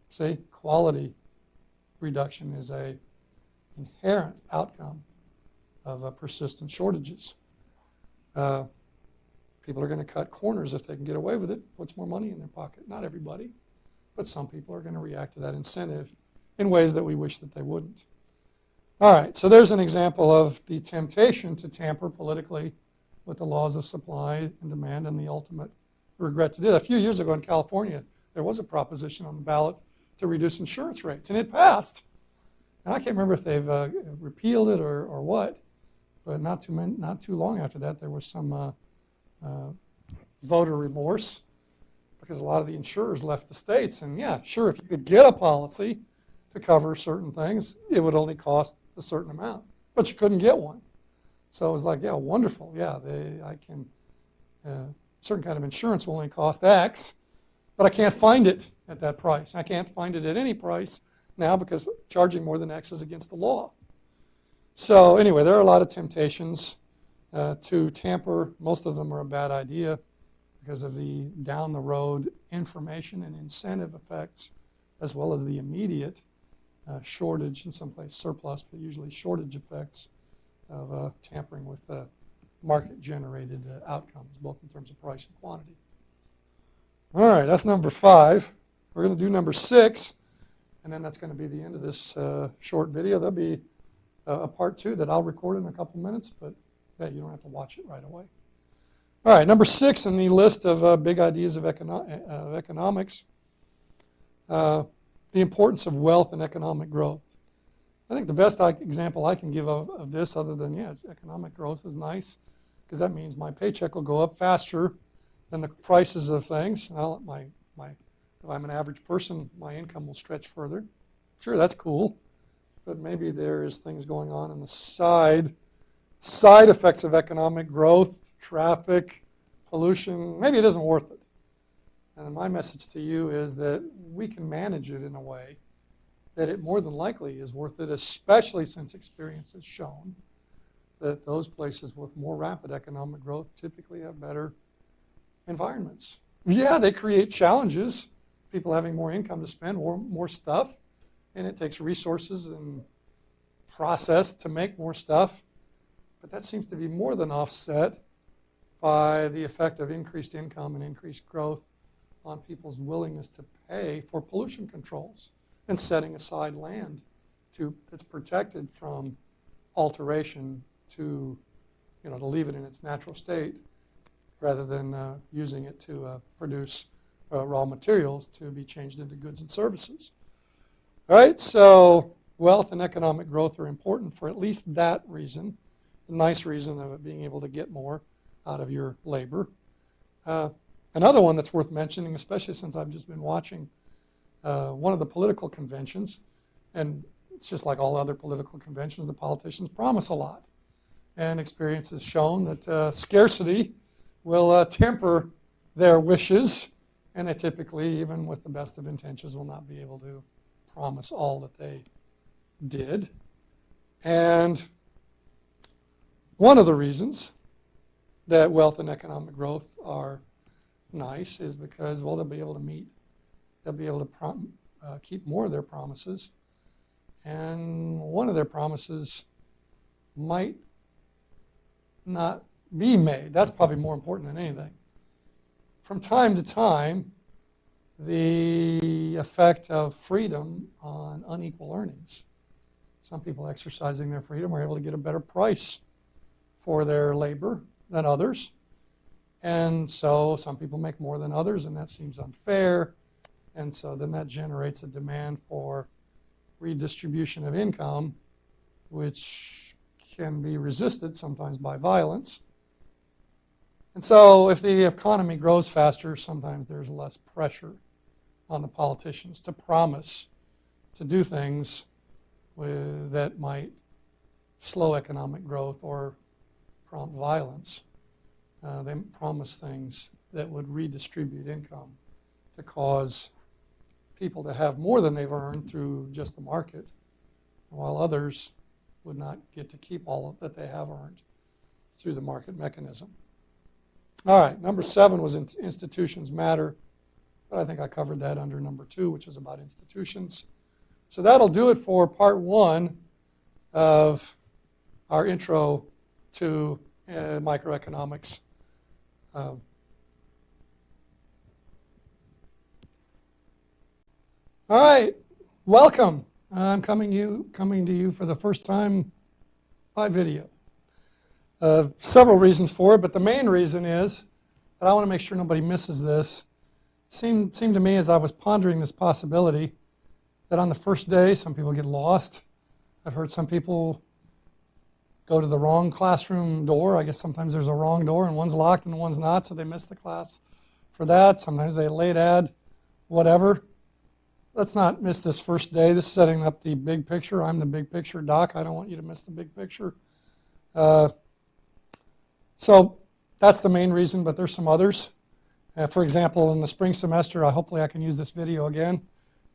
See, quality reduction is an inherent outcome of persistent shortages. People are going to cut corners if they can get away with it, puts more money in their pocket. Not everybody, but some people are going to react to that incentive in ways that we wish that they wouldn't. All right, so there's an example of the temptation to tamper politically with the laws of supply and demand, and the ultimate regret to do that. A few years ago in California, there was a proposition on the ballot to reduce insurance rates, and it passed. And I can't remember if they've repealed it or what, but not too long after that, there was some voter remorse because a lot of the insurers left the states. And yeah, sure, if you could get a policy to cover certain things, it would only cost a certain amount, but you couldn't get one. So it was like, yeah, wonderful. Yeah, certain kind of insurance will only cost X, but I can't find it at that price. I can't find it at any price now because charging more than X is against the law. So anyway, there are a lot of temptations to tamper. Most of them are a bad idea because of the down the road information and incentive effects, as well as the immediate shortage, in some place surplus, but usually shortage effects of tampering with market-generated outcomes, both in terms of price and quantity. All right, that's number 5. We're going to do number 6, and then that's going to be the end of this short video. There'll be a part 2 that I'll record in a couple minutes, but you don't have to watch it right away. All right, number 6 in the list of big ideas of economics, the importance of wealth and economic growth. I think the best example I can give of this, other than, economic growth is nice, because that means my paycheck will go up faster than the prices of things. If I'm an average person, my income will stretch further. Sure, that's cool, but maybe there is things going on in the side effects of economic growth, traffic, pollution. Maybe it isn't worth it. And my message to you is that we can manage it in a way that it more than likely is worth it, especially since experience has shown that those places with more rapid economic growth typically have better environments. Yeah, they create challenges, people having more income to spend, more stuff, and it takes resources and process to make more stuff, but that seems to be more than offset by the effect of increased income and increased growth on people's willingness to pay for pollution controls and setting aside land that's protected from alteration to leave it in its natural state rather than using it to produce raw materials to be changed into goods and services. All right, so wealth and economic growth are important for at least that reason, the nice reason of it being able to get more out of your labor. Another one that's worth mentioning, especially since I've just been watching one of the political conventions, and it's just like all other political conventions, the politicians promise a lot. And experience has shown that scarcity will temper their wishes, and they typically, even with the best of intentions, will not be able to promise all that they did. And one of the reasons that wealth and economic growth are nice is because, they'll be able to keep more of their promises, and one of their promises might not be made. That's probably more important than anything. From time to time, the effect of freedom on unequal earnings. Some people exercising their freedom are able to get a better price for their labor than others, and so some people make more than others, and that seems unfair. And so then that generates a demand for redistribution of income, which can be resisted sometimes by violence. And so if the economy grows faster, sometimes there's less pressure on the politicians to promise to do things that might slow economic growth or prompt violence. They promise things that would redistribute income to cause people to have more than they've earned through just the market, while others would not get to keep all that they have earned through the market mechanism. All right, number 7 was institutions matter, but I think I covered that under number 2, which is about institutions. So that'll do it for part 1 of our intro to microeconomics. All right, welcome. I'm coming to you for the first time by video. Several reasons for it, but the main reason is that I want to make sure nobody misses this. It seemed to me as I was pondering this possibility that on the first day some people get lost I've heard some people go to the wrong classroom door. I guess sometimes there's a wrong door and one's locked and one's not, so they miss the class for that. Sometimes they late add, whatever. Let's not miss this first day. This is setting up the big picture. I'm the big picture doc. I don't want you to miss the big picture. So that's the main reason, but there's some others. For example, in the spring semester, hopefully I can use this video again.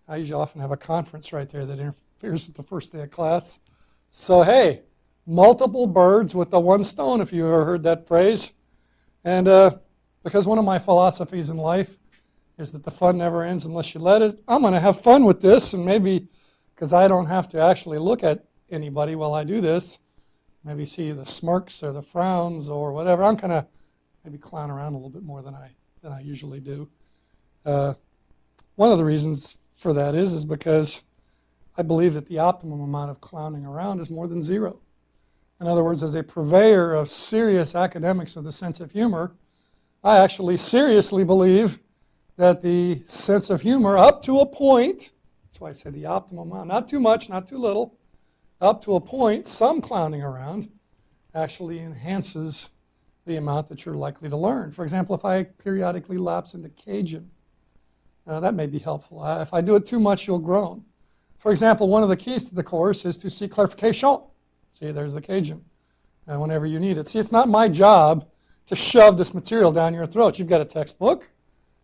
I usually often have a conference right there that interferes with the first day of class. So hey, multiple birds with the one stone, if you ever heard that phrase. And because one of my philosophies in life is that the fun never ends unless you let it, I'm going to have fun with this, and maybe because I don't have to actually look at anybody while I do this, maybe see the smirks or the frowns or whatever. I'm kind of maybe clown around a little bit more than I usually do. One of the reasons for that is because I believe that the optimum amount of clowning around is more than zero. In other words, as a purveyor of serious academics with a sense of humor, I actually seriously believe that the sense of humor up to a point, that's why I say the optimum amount, not too much, not too little, up to a point, some clowning around actually enhances the amount that you're likely to learn. For example, if I periodically lapse into Cajun, that may be helpful. If I do it too much, you'll groan. For example, one of the keys to the course is to seek clarification. See, there's the Cajun, whenever you need it. See, it's not my job to shove this material down your throat. You've got a textbook.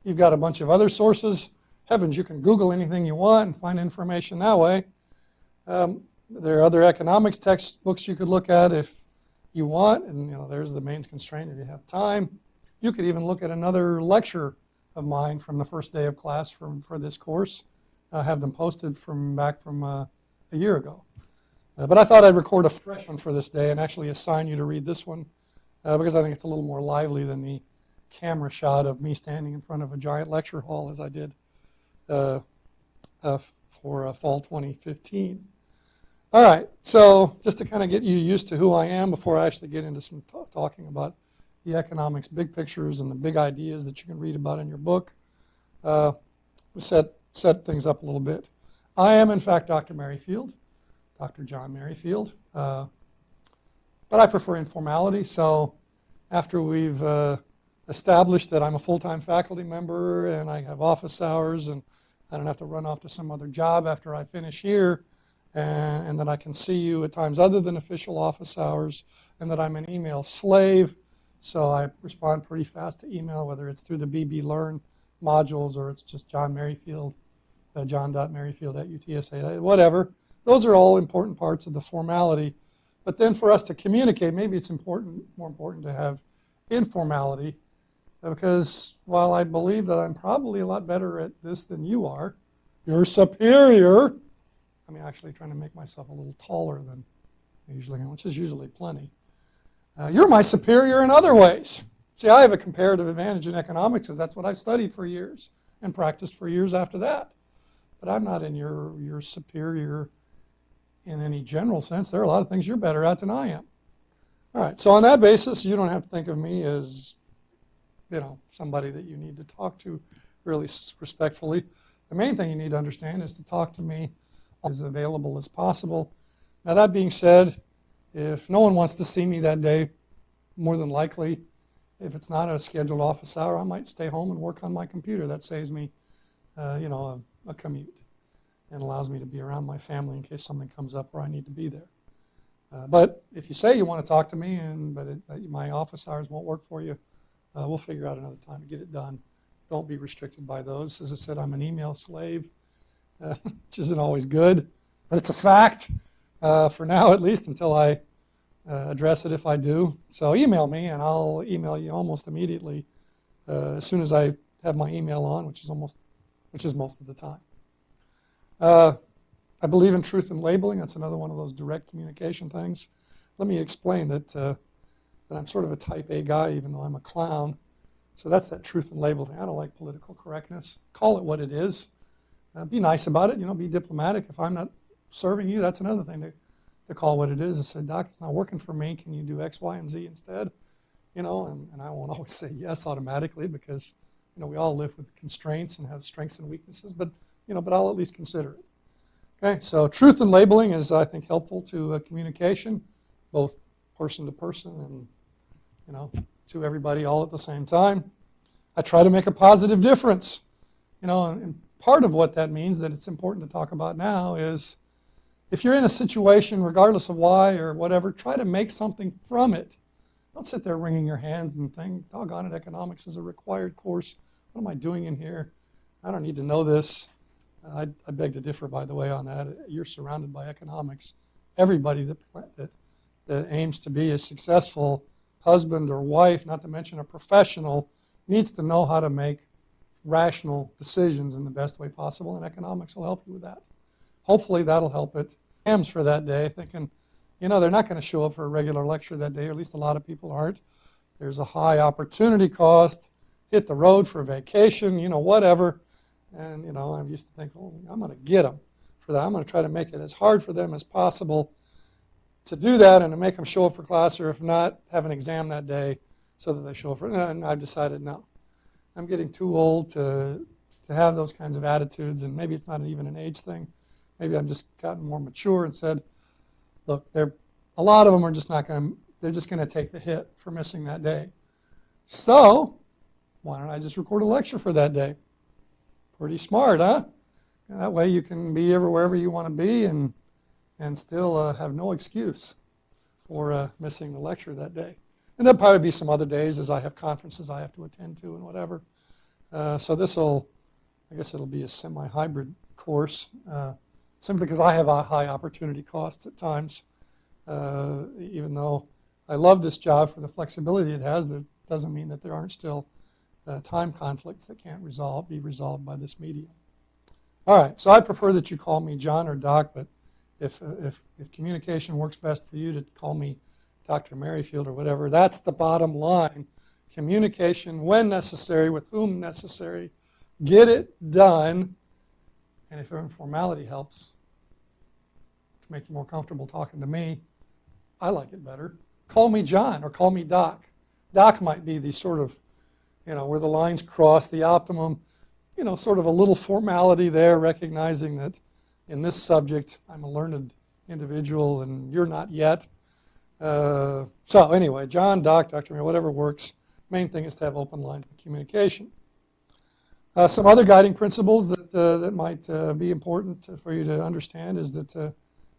You've got a bunch of other sources. Heavens, you can Google anything you want and find information that way. There are other economics textbooks you could look at if you want, and there's the main constraint if you have time. You could even look at another lecture of mine from the first day of class for this course. I have them posted back from a year ago. But I thought I'd record a fresh one for this day and actually assign you to read this one because I think it's a little more lively than the camera shot of me standing in front of a giant lecture hall as I did for fall 2015. All right, so just to kind of get you used to who I am before I actually get into some talking about the economics big pictures and the big ideas that you can read about in your book, we'll set things up a little bit. I am, in fact, Dr. Merrifield, Dr. John Merrifield, but I prefer informality, so after we've established that I'm a full-time faculty member and I have office hours and I don't have to run off to some other job after I finish here, and that I can see you at times other than official office hours, and that I'm an email slave, so I respond pretty fast to email, whether it's through the BB Learn modules or it's just John Merrifield, john.merrifield@utsa, whatever. Those are all important parts of the formality. But then for us to communicate, maybe it's more important to have informality, because while I believe that I'm probably a lot better at this than you are, you're superior. I'm actually trying to make myself a little taller than I usually am, which is usually plenty. You're my superior in other ways. See, I have a comparative advantage in economics because that's what I studied for years and practiced for years after that. But I'm not in your superior in any general sense. There are a lot of things you're better at than I am. All right, so on that basis, you don't have to think of me as, somebody that you need to talk to really respectfully. The main thing you need to understand is to talk to me as available as possible. Now, that being said, if no one wants to see me that day, more than likely, if it's not a scheduled office hour, I might stay home and work on my computer. That saves me, a commute and allows me to be around my family in case something comes up where I need to be there. But if you say you want to talk to me, but my office hours won't work for you, we'll figure out another time to get it done. Don't be restricted by those. As I said, I'm an email slave, which isn't always good, but it's a fact for now, at least, until I address it if I do. So email me, and I'll email you almost immediately as soon as I have my email on, which is most of the time. I believe in truth in labeling. That's another one of those direct communication things. Let me explain that I'm sort of a type A guy, even though I'm a clown. So that's that truth in labeling. I don't like political correctness. Call it what it is. Be nice about it. Be diplomatic. If I'm not serving you, that's another thing to call what it is. I said, Doc, it's not working for me. Can you do X, Y, and Z instead? And I won't always say yes automatically because we all live with constraints and have strengths and weaknesses. But I'll at least consider it. Okay, so truth in labeling is, I think, helpful to communication, both person to person and, to everybody all at the same time. I try to make a positive difference. And part of what that means that it's important to talk about now is if you're in a situation, regardless of why or whatever, try to make something from it. Don't sit there wringing your hands and think, doggone it, economics is a required course. What am I doing in here? I don't need to know this. I beg to differ, by the way, on that. You're surrounded by economics. Everybody that aims to be a successful husband or wife, not to mention a professional, needs to know how to make rational decisions in the best way possible, and economics will help you with that. Hopefully that'll help it. Exams for that day, thinking, they're not going to show up for a regular lecture that day, or at least a lot of people aren't. There's a high opportunity cost, hit the road for vacation, whatever. And, I used to think, I'm going to get them for that. I'm going to try to make it as hard for them as possible to do that and to make them show up for class, or if not, have an exam that day so that they show up for it. And I've decided, no, I'm getting too old to have those kinds of attitudes, and maybe it's not even an age thing. Maybe I've just gotten more mature and said, look, a lot of them are just they're just going to take the hit for missing that day. So why don't I just record a lecture for that day? Pretty smart, huh? And that way you can be wherever you want to be and still have no excuse for missing the lecture that day. And there'll probably be some other days as I have conferences I have to attend to and whatever. So I guess it'll be a semi-hybrid course, simply because I have high opportunity costs at times. Even though I love this job for the flexibility it has, that doesn't mean that there aren't still time conflicts that can't be resolved by this medium. All right, so I prefer that you call me John or Doc, but if communication works best for you to call me Dr. Merrifield or whatever, that's the bottom line. Communication when necessary, with whom necessary. Get it done. And if informality helps to make you more comfortable talking to me, I like it better. Call me John or call me Doc. Doc might be the sort of, where the lines cross, the optimum, sort of a little formality there, recognizing that in this subject I'm a learned individual and you're not yet. So anyway, John, Doc, Dr. Mayor, whatever works. Main thing is to have open lines of communication. Some other guiding principles that might be important for you to understand is that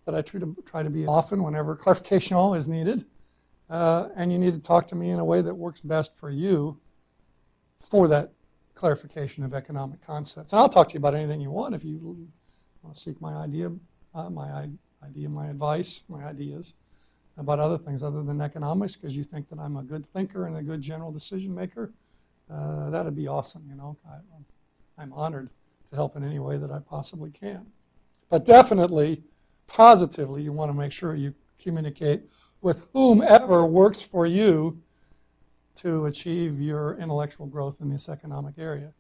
I try to be often whenever clarification is needed. And you need to talk to me in a way that works best for you for that clarification of economic concepts. And I'll talk to you about anything you want if you want to seek my advice, my ideas about other things other than economics, because you think that I'm a good thinker and a good general decision maker. That'd be awesome, I'm honored to help in any way that I possibly can. But definitely, positively, you want to make sure you communicate with whomever works for you to achieve your intellectual growth in this economic area.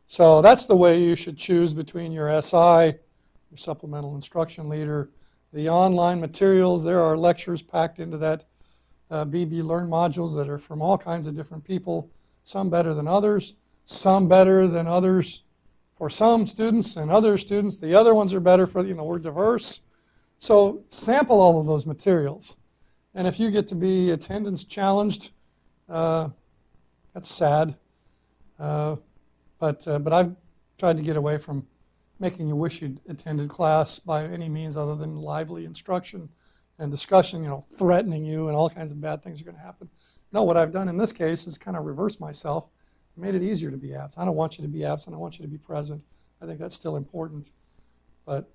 So that's the way you should choose between your SI, your supplemental instruction leader, the online materials. There are lectures packed into that BB Learn modules that are from all kinds of different people, some better than others, some better than others for some students, and other students, the other ones are better for, we're diverse. So sample all of those materials. And if you get to be attendance challenged, that's sad. But I've tried to get away from making you wish you'd attended class by any means other than lively instruction and discussion, threatening you and all kinds of bad things are going to happen. No, what I've done in this case is kind of reverse myself, made it easier to be absent. I don't want you to be absent. I want you to be present. I think that's still important. But,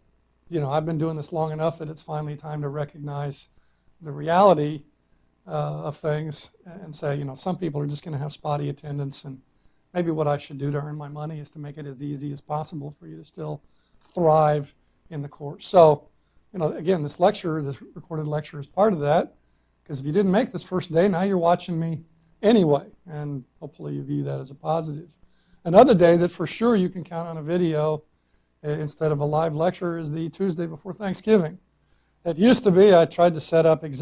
I've been doing this long enough that it's finally time to recognize the reality of things and say, some people are just going to have spotty attendance, and maybe what I should do to earn my money is to make it as easy as possible for you to still thrive in the course. So, again, this recorded lecture is part of that, because if you didn't make this first day, now you're watching me anyway, and hopefully you view that as a positive. Another day that for sure you can count on a video instead of a live lecture is the Tuesday before Thanksgiving. It used to be I tried to set up exams